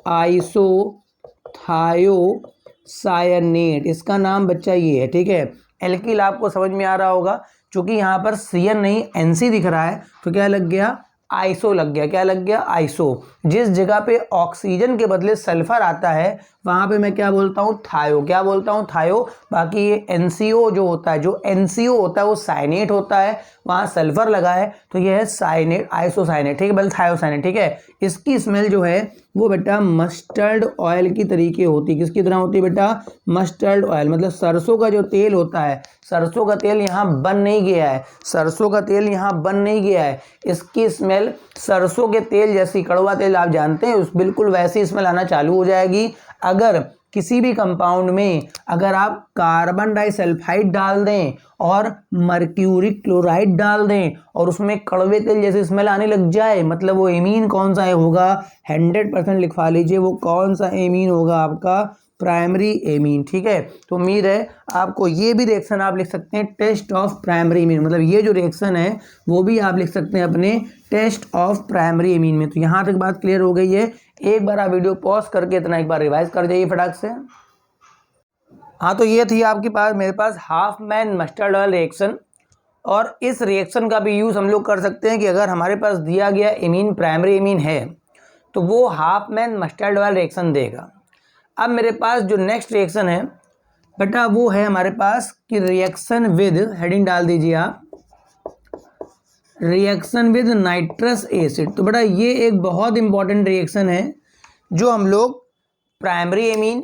आइसोथायोसायनेट। इसका नाम बच्चा ये है, ठीक है। एल्किल आपको समझ में आ रहा होगा, क्योंकि यहाँ पर CN नहीं NC दिख रहा है, तो क्या लग गया? आइसो लग गया। क्या लग गया? आइसो। जिस जगह पे ऑक्सीजन के बदले सल्फर आता है वहाँ पे मैं क्या बोलता हूँ? थायो। क्या बोलता हूँ? थायो। बाकी ये NCO जो होता है, जो NCO होता है वो साइनेट होता है, वहाँ सल्फर लगा है तो ये है साइनेट, आइसोसाइनेट, ठीक है, बल्कि थायोसाइनेट, ठीक है। इसकी स्मेल जो है वो बेटा मस्टर्ड ऑयल की तरीके होती है। किसकी तरह होती है बेटा? मस्टर्ड ऑयल, मतलब सरसों का जो तेल होता है, सरसों का तेल यहाँ बन नहीं गया है, सरसों का तेल यहाँ बन नहीं गया है, इसकी स्मेल सरसों के तेल जैसी, कड़वा तेल आप जानते हैं, उस बिल्कुल वैसी स्मेल आना चालू हो जाएगी। अगर किसी भी कंपाउंड में अगर आप कार्बन डाइसल्फाइड डाल दें और मर्क्यूरिक क्लोराइड डाल दें और उसमें कड़वे तेल जैसी स्मेल आने लग जाए, मतलब वो एमीन कौन सा होगा? 100% लिखवा लीजिए, वो कौन सा एमीन होगा? आपका प्राइमरी एमीन, ठीक है। तो उम्मीद है आपको ये भी रिएक्शन आप लिख सकते हैं टेस्ट ऑफ प्राइमरी एमीन, मतलब ये जो रिएक्शन है वो भी आप लिख सकते हैं अपने टेस्ट ऑफ प्राइमरी एमीन में। तो यहाँ तक बात क्लियर हो गई है। एक बार आप वीडियो पॉज करके इतना एक बार रिवाइज कर जाइए फटाक से। हाँ, तो ये थी आपके पास मेरे पास हाफमैन मस्टर्ड ऑयल रिएक्शन, और इस रिएक्शन का भी यूज़ हम लोग कर सकते हैं कि अगर हमारे पास दिया गया एमीन प्राइमरी एमीन है तो वो हाफमैन मस्टर्ड ऑयल रिएक्शन देगा। अब मेरे पास जो नेक्स्ट रिएक्शन है बेटा वो है हमारे पास कि रिएक्शन विद, हेडिंग डाल दीजिए आप, रिएक्शन विद नाइट्रस एसिड। तो बेटा ये एक बहुत इंपॉर्टेंट रिएक्शन है जो हम लोग प्राइमरी एमीन,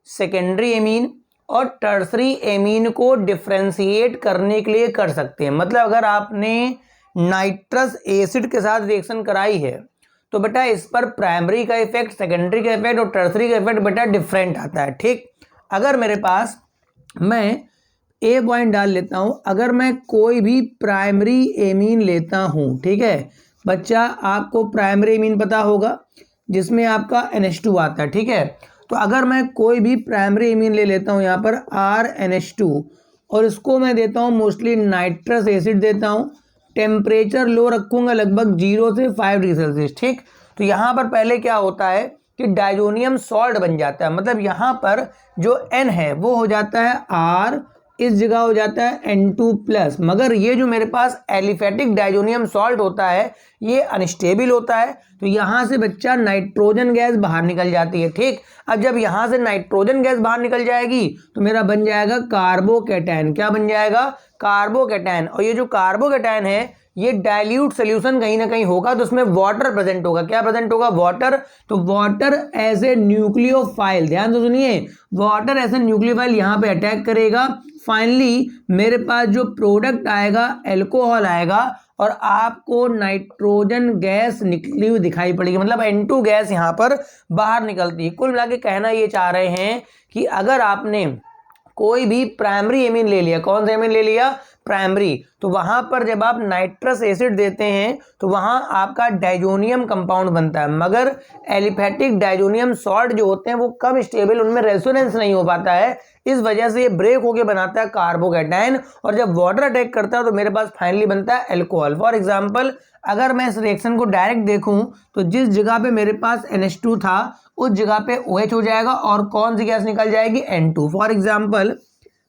सेकेंडरी एमीन और टर्सरी एमीन को डिफ्रेंशिएट करने के लिए कर सकते हैं। मतलब अगर आपने नाइट्रस एसिड के साथ रिएक्शन कराई है तो बेटा इस पर प्राइमरी का इफेक्ट, सेकेंडरी का इफेक्ट और टर्सरी का इफेक्ट बेटा डिफरेंट आता है, ठीक। अगर मेरे पास, मैं ए पॉइंट डाल लेता हूं, अगर मैं कोई भी प्राइमरी एमीन लेता हूं, ठीक है बच्चा, आपको प्राइमरी एमीन पता होगा जिसमें आपका NH2 आता है, ठीक है। तो अगर मैं कोई भी प्राइमरी एमीन ले लेता हूं यहाँ पर RNH2 और इसको मैं देता हूं मोस्टली नाइट्रस एसिड देता हूं, टेम्परेचर लो रखूंगा लगभग 0 से 5 डिग्री सेल्सियस, ठीक। तो यहाँ पर पहले क्या होता है कि डाइजोनियम सॉल्ट बन जाता है, मतलब यहाँ पर जो N है वो हो जाता है इस जगह हो जाता है N2+। मगर ये जो मेरे पास एलिफेटिक डाइजोनियम सॉल्ट होता है ये अनस्टेबल होता है, तो यहाँ से बच्चा नाइट्रोजन गैस बाहर निकल जाती है। ठीक, अब जब यहाँ से नाइट्रोजन गैस बाहर निकल जाएगी तो मेरा बन जाएगा कार्बोकैटायन। क्या बन जाएगा? कार्बोकैटायन। और ये जो कार्बोकैटायन है ये डाइल्यूट सोल्यूशन कहीं ना कहीं होगा तो उसमें वाटर प्रेजेंट होगा। क्या प्रेजेंट होगा? वाटर। तो वाटर एज ए न्यूक्लियोफाइल, ध्यान से सुनिए, वाटर एज ए न्यूक्लियोफाइल यहाँ पे अटैक करेगा। फाइनली मेरे पास जो प्रोडक्ट आएगा एल्कोहल आएगा और आपको नाइट्रोजन गैस निकली हुई दिखाई पड़ेगी, मतलब N2 गैस यहाँ पर बाहर निकलती है। कुल मिला के कहना ये चाह रहे हैं कि अगर आपने कोई भी प्राइमरी एमीन ले लिया, कौन सा एमीन ले लिया? प्राइमरी, तो वहां पर जब आप नाइट्रस एसिड देते हैं तो वहां आपका डाइजोनियम कंपाउंड बनता है, मगर एलिफेटिक डाइजोनियम सॉल्ट जो होते हैं वो कम स्टेबल, उनमें रेजोनेंस नहीं हो पाता है, इस वजह से ये ब्रेक होके बनाता है कार्बोकैटायन, और जब वाटर अटैक करता है तो मेरे पास फाइनली बनता है अल्कोहल। फॉर एग्जांपल अगर मैं इस रिएक्शन को डायरेक्ट देखूं तो जिस जगह पे मेरे पास NH2 था उस जगह पे OH हो जाएगा और कौन सी गैस निकल जाएगी? N2। फॉर एग्जांपल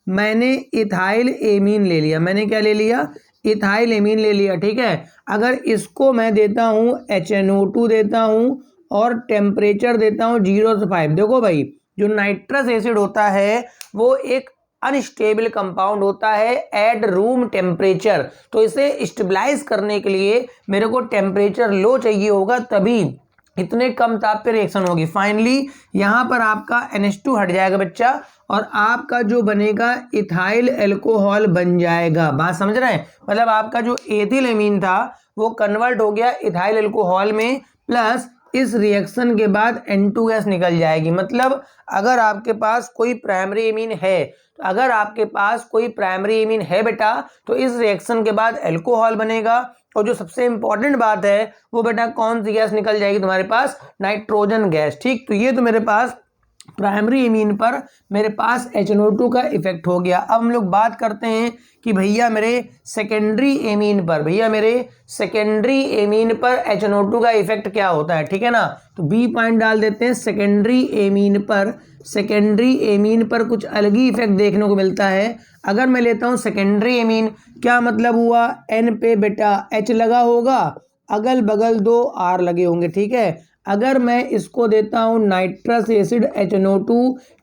मैंने इथाइल एमीन ले लिया, मैंने क्या ले लिया? इथाइल एमीन ले लिया। ठीक है, अगर इसको मैं देता हूँ HNO2 देता हूँ और टेम्परेचर देता हूँ 0 से 5। देखो भाई, जो नाइट्रस एसिड होता है वो एक अनस्टेबल कंपाउंड होता है एट रूम टेम्परेचर, तो इसे स्टेबलाइज करने के लिए मेरे को टेम्परेचर लो चाहिए होगा, तभी इतने कम ताप पे रिएक्शन होगी। फाइनली यहाँ पर आपका NH2 हट जाएगा बच्चा और आपका जो बनेगा इथाइल अल्कोहल बन जाएगा। बात समझ रहे हैं? मतलब आपका जो एथिल एमीन था वो कन्वर्ट हो गया इथाइल अल्कोहल में, प्लस इस रिएक्शन के बाद N2 गैस निकल जाएगी। मतलब अगर आपके पास कोई प्राइमरी एमीन है, तो अगर आपके पास कोई प्राइमरी एमीन है बेटा, तो इस रिएक्शन के बाद अल्कोहल बनेगा, और जो सबसे इंपॉर्टेंट बात है वो बेटा कौन सी गैस निकल जाएगी तुम्हारे पास? Nitrogen gas. ठीक, तो ये तो मेरे पास प्राइमरी एमीन पर मेरे पास HNO2 का इफेक्ट हो गया। अब हम लोग बात करते हैं कि भैया मेरे सेकेंडरी एमीन पर, भैया मेरे सेकेंडरी एमीन पर HNO2 का इफेक्ट क्या होता है। ठीक है ना, तो B पॉइंट डाल देते हैं। सेकेंडरी एमीन पर, सेकेंडरी एमीन पर कुछ अलग ही इफेक्ट देखने को मिलता है। अगर मैं लेता हूं सेकेंडरी एमीन, क्या मतलब हुआ? N पे बेटा H लगा होगा, अगल बगल 2 R लगे होंगे। ठीक है, अगर मैं इसको देता हूं नाइट्रस एसिड HNO2,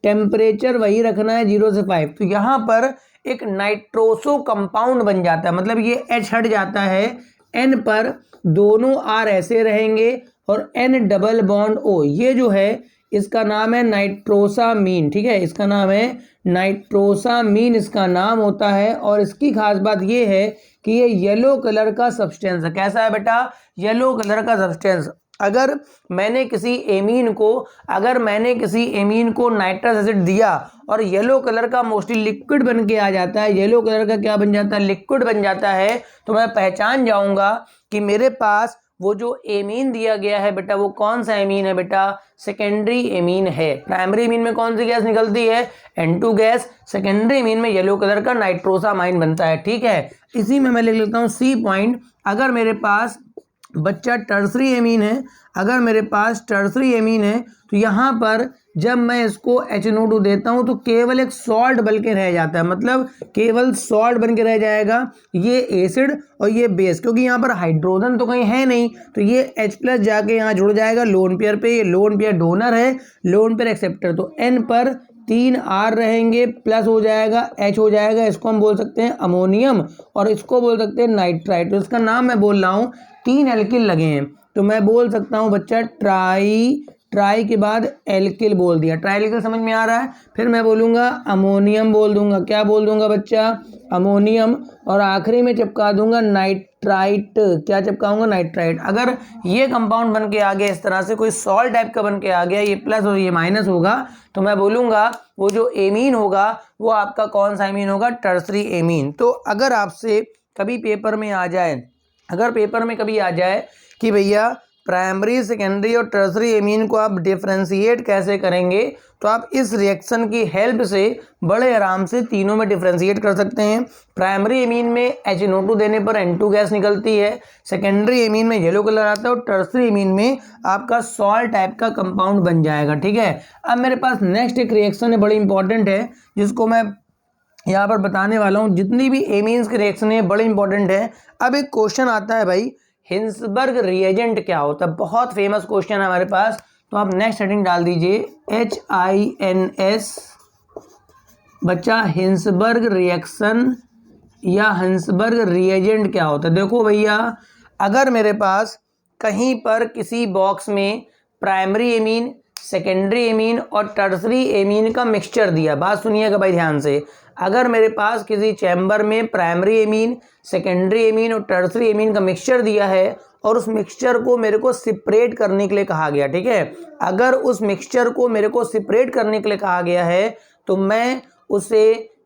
टेम्परेचर वही रखना है 0 से 5, तो यहाँ पर एक नाइट्रोसो कंपाउंड बन जाता है, मतलब ये H हट जाता है, N पर दोनों R ऐसे रहेंगे और N डबल बॉन्ड O, ये जो है इसका नाम है नाइट्रोसामीन। ठीक है, इसका नाम है नाइट्रोसामीन, इसका नाम होता है। और इसकी खास बात ये है कि ये येलो कलर का सब्सटेंस है। कैसा है बेटा? येलो कलर का सब्सटेंस। अगर मैंने किसी एमीन को नाइट्रस एसिड दिया और येलो कलर का मोस्टली लिक्विड बन के आ जाता है, येलो कलर का क्या बन जाता है? लिक्विड बन जाता है, तो मैं पहचान जाऊंगा कि मेरे पास वो जो एमीन दिया गया है बेटा वो कौन सा एमीन है बेटा? सेकेंडरी एमीन है। प्राइमरी एमीन में कौन सी गैस निकलती है? N2 gas. सेकेंडरी एमीन में येलो कलर का नाइट्रोसामाइन बनता है। ठीक है, इसी में मैं लिख लेता हूँ C पॉइंट। अगर मेरे पास बच्चा टर्सरी एमीन है, अगर मेरे पास टर्सरी एमीन है तो यहाँ पर जब मैं इसको HNO2 देता हूँ तो केवल एक सॉल्ट बन के रह जाता है, मतलब केवल सॉल्ट बन के रह जाएगा, ये एसिड और ये बेस, क्योंकि यहाँ पर हाइड्रोजन तो कहीं है नहीं, तो ये H+ जाके यहाँ जुड़ जाएगा लोन पेयर पे। ये लोन पेयर डोनर है, लोन पेयर एक्सेप्टर, तो N पर 3 R रहेंगे, प्लस हो जाएगा H हो जाएगा, इसको हम बोल सकते हैं अमोनियम और इसको बोल सकते हैं नाइट्राइट। तो इसका नाम मैं बोल रहा हूँ, 3 एल्किल लगे हैं, तो मैं बोल सकता हूँ बच्चा ट्राई के बाद एल्किल बोल दिया। ट्राई एल्किल समझ में आ रहा है? फिर मैं बोलूँगा अमोनियम बोल दूंगा। क्या बोल दूंगा बच्चा? अमोनियम। और आखिरी में चिपका दूंगा नाइट्राइट। क्या चिपकाऊंगा? नाइट्राइट। अगर ये कंपाउंड बन के आ गया इस तरह से, कोई सॉल्ट टाइप का बन के आ गया, ये प्लस और ये माइनस होगा, तो मैं बोलूँगा वो जो एमीन होगा वो आपका कौन सा एमीन होगा? Tertiary amine. तो अगर आपसे कभी पेपर में आ जाए, अगर पेपर में कभी आ जाए कि भैया प्राइमरी, सेकेंडरी और टर्सरी एमीन को आप डिफ्रेंशिएट कैसे करेंगे, तो आप इस रिएक्शन की हेल्प से बड़े आराम से तीनों में डिफ्रेंशिएट कर सकते हैं। प्राइमरी एमीन में HNO2 देने पर N2 गैस निकलती है, सेकेंडरी एमीन में येलो कलर आता है और टर्सरी एमीन में आपका सॉल्ट टाइप का कंपाउंड बन जाएगा। ठीक है, अब मेरे पास नेक्स्ट एक रिएक्शन है, बड़ी इंपॉर्टेंट है, जिसको मैं यहाँ पर बताने वाला हूँ। जितनी भी एमीन्स की रिएक्शन है बड़े इंपॉर्टेंट है। अब एक क्वेश्चन आता है भाई, हिंसबर्ग रिएजेंट क्या होता है? बहुत फेमस क्वेश्चन है हमारे पास, तो आप नेक्स्ट हेडिंग डाल दीजिए HINS बच्चा, हिंसबर्ग रिएक्शन या हिंसबर्ग रिएजेंट क्या होता है? देखो भैया, अगर मेरे पास कहीं पर किसी बॉक्स में प्राइमरी एमीन, सेकेंडरी एमीन और टर्सरी एमीन का मिक्सचर दिया, बात सुनिएगा भाई ध्यान से। अगर मेरे पास किसी चैम्बर में प्राइमरी एमीन, सेकेंडरी एमीन और टर्सरी एमीन का मिक्सचर दिया है और उस मिक्सचर को मेरे को सेपरेट करने के लिए कहा गया, ठीक है, अगर उस मिक्सचर को मेरे को सेपरेट करने के लिए कहा गया है तो मैं उसे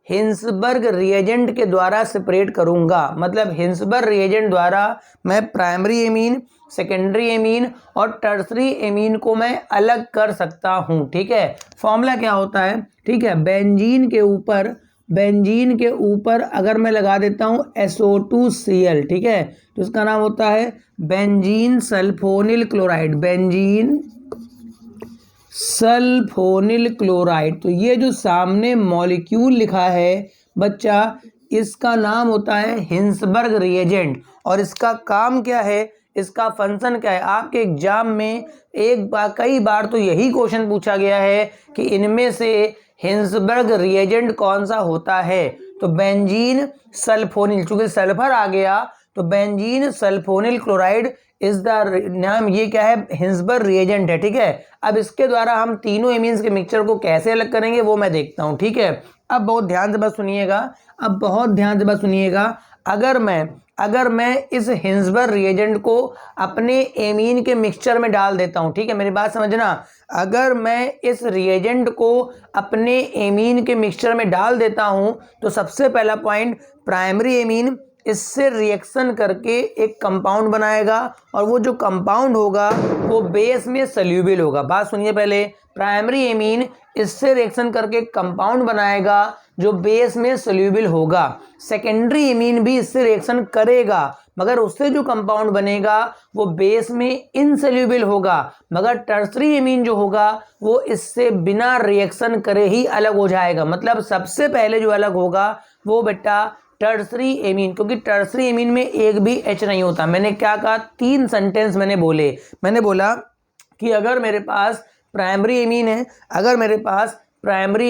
हिंसबर्ग रिएजेंट के द्वारा सेपरेट करूंगा। मतलब हिंसबर्ग रिएजेंट द्वारा मैं प्राइमरी एमीन, सेकेंडरी एमीन और टर्सरी एमीन को मैं अलग कर सकता हूं, ठीक है। फॉर्मूला क्या होता है, ठीक है, बेंजीन के ऊपर अगर मैं लगा देता हूं SO2Cl, ठीक है, तो इसका नाम होता है benzene sulphonyl chloride, benzene sulphonyl chloride. तो ये जो सामने मॉलिक्यूल लिखा है बच्चा, इसका नाम होता है हिंसबर्ग रिएजेंट। और इसका काम क्या है, इसका फंक्शन क्या है? आपके एग्जाम में कई बार तो यही क्वेश्चन पूछा गया है कि इनमें से हिंसबर्ग रिएजेंट कौन सा होता है। तो बेंजीन सल्फोनिल, चूंकि सल्फर आ गया तो benzene sulphonyl chloride is the नाम, ये क्या है, हिंसबर्ग रिएजेंट है, ठीक है। अब इसके द्वारा हम तीनों एमीन्स के मिक्सचर को कैसे अलग करेंगे वो मैं देखता हूं, ठीक है। अब बहुत ध्यान से बात सुनिएगा, अगर मैं इस हिंसबर्ग रिएजेंट को अपने एमीन के मिक्सचर में डाल देता हूं, ठीक है, मेरी बात समझना, अगर मैं इस रिएजेंट को अपने एमीन के मिक्सचर में डाल देता हूं तो सबसे पहला पॉइंट, प्राइमरी एमीन इससे रिएक्शन करके एक कंपाउंड बनाएगा और वो जो कंपाउंड होगा वो बेस में सल्यूबल होगा। बात सुनिए पहले, प्राइमरी एमीन इससे रिएक्शन करके कंपाउंड बनाएगा जो बेस में सल्यूबल होगा। सेकेंडरी एमीन भी इससे रिएक्शन करेगा मगर उससे जो कंपाउंड बनेगा वो बेस में इनसल्यूबल होगा। मगर टर्सरी एमीन जो होगा वो इससे बिना रिएक्शन करे ही अलग हो जाएगा। मतलब सबसे पहले जो अलग होगा वो बेटा टर्सरी एमीन, क्योंकि टर्सरी एमीन में एक भी H नहीं होता। मैंने क्या कहा, 3 सेंटेंस मैंने बोला कि अगर मेरे पास प्राइमरी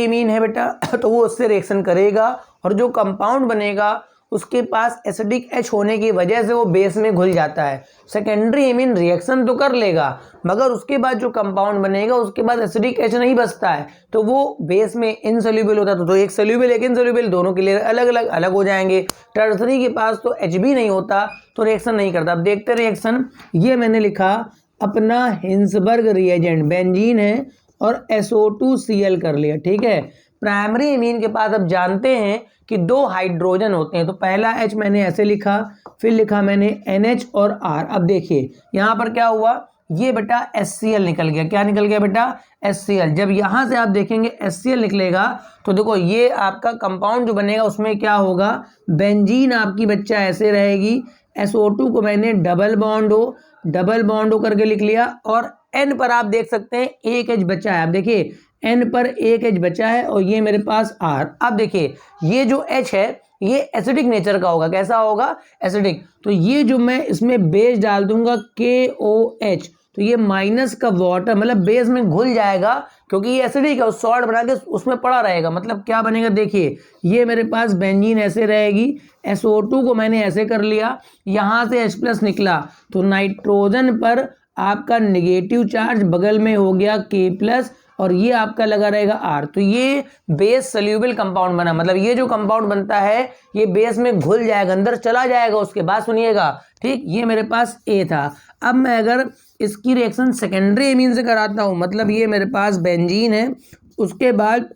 एमीन है बेटा तो वो उससे रिएक्शन करेगा और जो कंपाउंड बनेगा उसके पास एसिडिक H होने की वजह से वो बेस में घुल जाता है। सेकेंडरी एमीन रिएक्शन तो कर लेगा मगर उसके बाद जो कंपाउंड बनेगा उसके बाद एसिडिक H नहीं बचता है तो वो बेस में इनसोल्यूबल होता है। तो एक सोल्यूबल एक इनसोल्यूबल, दोनों के लिए अलग हो जाएंगे। टर्सरी के पास तो H भी नहीं होता तो रिएक्शन नहीं करता। अब देखते रिएक्शन, ये मैंने लिखा अपना हिंसबर्ग रिएजेंट, बेंजीन है और SO2Cl कर लिया, ठीक है। प्राइमरी एमीन के पास अब जानते हैं कि 2 हाइड्रोजन होते हैं, तो पहला H मैंने ऐसे लिखा, फिर लिखा मैंने NH और R। अब देखिए यहाँ पर क्या हुआ, ये बेटा HCl निकल गया। क्या निकल गया बेटा, HCl। जब यहाँ से आप देखेंगे HCl निकलेगा तो देखो ये आपका कंपाउंड जो बनेगा उसमें क्या होगा, बेंजीन आपकी बच्चा ऐसे रहेगी, SO2 को मैंने डबल बॉन्ड हो करके लिख लिया और N पर आप देख सकते हैं एक H बचा है। आप देखिए N पर एक H बचा है और ये मेरे पास R। अब देखिए ये जो H है ये एसिडिक नेचर का होगा। कैसा होगा, एसिडिक। तो ये जो मैं इसमें बेस डाल दूंगा KOH, तो ये माइनस का वाटर मतलब बेस में घुल जाएगा क्योंकि ये एसिडिक है, सॉल्ट बना के उसमें पड़ा रहेगा। मतलब क्या बनेगा, देखिए ये मेरे पास बेंजीन ऐसे रहेगी, SO2 को मैंने ऐसे कर लिया, यहाँ से H+ निकला तो नाइट्रोजन पर आपका नेगेटिव चार्ज बगल में हो गया K+ और ये आपका लगा रहेगा R। तो ये बेस सल्यूबल कंपाउंड बना। मतलब ये जो कंपाउंड बनता है ये बेस में घुल जाएगा, अंदर चला जाएगा। उसके बाद सुनिएगा, ठीक, ये मेरे पास A था। अब मैं अगर इसकी रिएक्शन सेकेंडरी एमीन से कराता हूँ, मतलब ये मेरे पास बेंजीन है, उसके बाद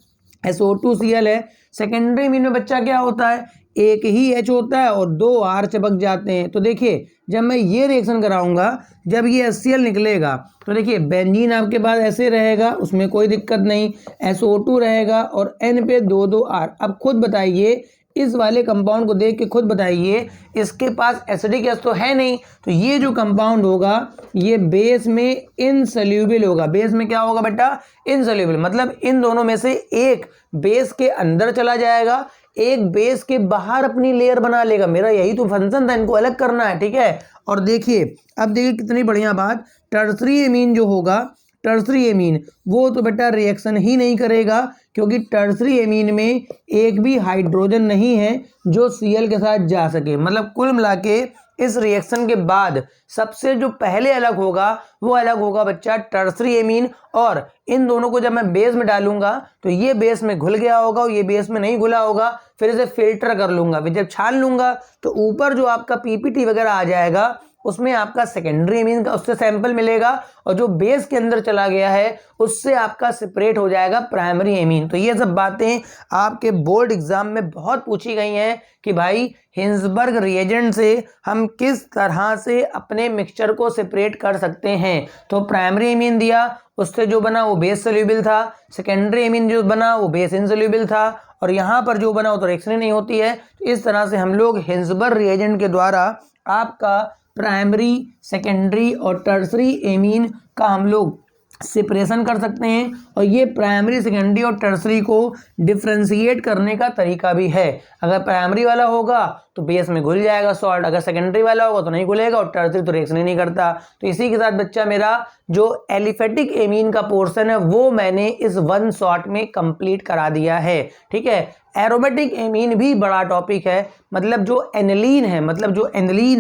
SO2Cl है। सेकेंडरी एमीन में बच्चा क्या होता है, एक ही H होता है और 2 R चिपक जाते हैं। तो देखिए जब मैं ये रिएक्शन कराऊंगा, जब ये HCl निकलेगा तो देखिए बेंजीन आपके पास ऐसे रहेगा, उसमें कोई दिक्कत नहीं, SO2 रहेगा और N पे 2 R। अब खुद बताइए इस वाले कंपाउंड को देख के खुद बताइए, इसके पास एसिडिक गैस तो है नहीं, तो ये जो कंपाउंड होगा ये बेस में इनसोल्यूबल होगा। बेस में क्या होगा बेटा? इनसोल्यूबल। मतलब इन दोनों में से एक बेस के अंदर चला जाएगा, एक बेस के बाहर अपनी लेयर बना लेगा। मेरा यही तो फंक्शन था, इनको अलग करना है, ठीक है। और देखिए, अब देखिए कितनी बढ़िया बात, टर्सरी एमीन जो होगा, टर्सरी एमीन वो तो बेटा रिएक्शन ही नहीं करेगा, क्योंकि टर्सरी एमीन में एक भी हाइड्रोजन नहीं है जो Cl के साथ जा सके। मतलब कुल मिला के इस रिएक्शन के बाद सबसे जो पहले अलग होगा वो अलग होगा बच्चा टर्सरी एमीन। और इन दोनों को जब मैं बेस में डालूंगा तो ये बेस में घुल गया होगा और ये बेस में नहीं घुला होगा, फिर इसे फिल्टर कर लूंगा। फिर जब छान लूंगा तो ऊपर जो आपका पीपीटी वगैरह आ जाएगा उसमें आपका सेकेंडरी एमीन का उससे सैंपल मिलेगा, और जो बेस के अंदर चला गया है उससे आपका सेपरेट हो जाएगा प्राइमरी एमीन। तो ये सब बातें आपके बोर्ड एग्जाम में बहुत पूछी गई हैं कि भाई हिंसबर्ग रिएजेंट से हम किस तरह से अपने मिक्सचर को सेपरेट कर सकते हैं। तो प्राइमरी एमीन दिया, उससे जो बना वो बेस सोल्यूबल था, सेकेंडरी एमीन जो बना वो बेस इनसोल्यूबल था, और यहाँ पर जो बना वो तो रिएक्शन नहीं होती है। तो इस तरह से हम लोग हिंसबर्ग रिएजेंट के द्वारा आपका प्राइमरी, सेकेंडरी और टर्सरी एमीन का हम लोग सेपरेशन कर सकते हैं। और ये प्राइमरी, सेकेंडरी और टर्सरी को डिफ्रेंशिएट करने का तरीका भी है। अगर प्राइमरी वाला होगा तो बेस में घुल जाएगा सॉल्ट, अगर सेकेंडरी वाला होगा तो नहीं घुलेगा, और टर्सरी तो रिएक्शन ही नहीं करता। तो इसी के साथ बच्चा मेरा जो एलिफेटिक एमीन का पोर्शन है वो मैंने इस वन शॉट में कंप्लीट करा दिया है, ठीक है। एरोमेटिक एमीन भी बड़ा टॉपिक है, मतलब जो एनिलीन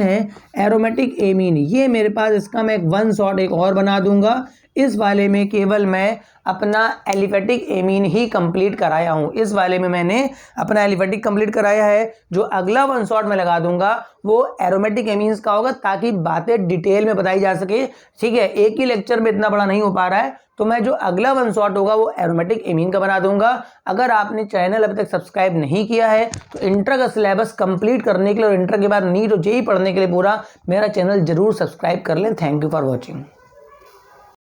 है, एरोमेटिक एमीन, ये मेरे पास इसका मैं एक वन शॉट एक और बना दूंगा। इस वाले में केवल मैं अपना एलिफेटिक एमीन ही कंप्लीट कराया हूँ। इस वाले में मैंने अपना एलिफेटिक कंप्लीट कराया है। जो अगला वन शॉट में लगा दूंगा वो एरोमेटिक एमीन्स का होगा, ताकि बातें डिटेल में बताई जा सके, ठीक है। एक ही लेक्चर में इतना बड़ा नहीं हो पा रहा है, तो मैं जो अगला वन शॉट होगा वो एरोमेटिक एमीन का बना दूंगा। अगर आपने चैनल अभी तक सब्सक्राइब नहीं किया है तो इंटर का सिलेबस कंप्लीट करने के लिए और इंटर के बाद नीट और जेईई पढ़ने के लिए पूरा मेरा चैनल जरूर सब्सक्राइब कर लें। Thank you for watching.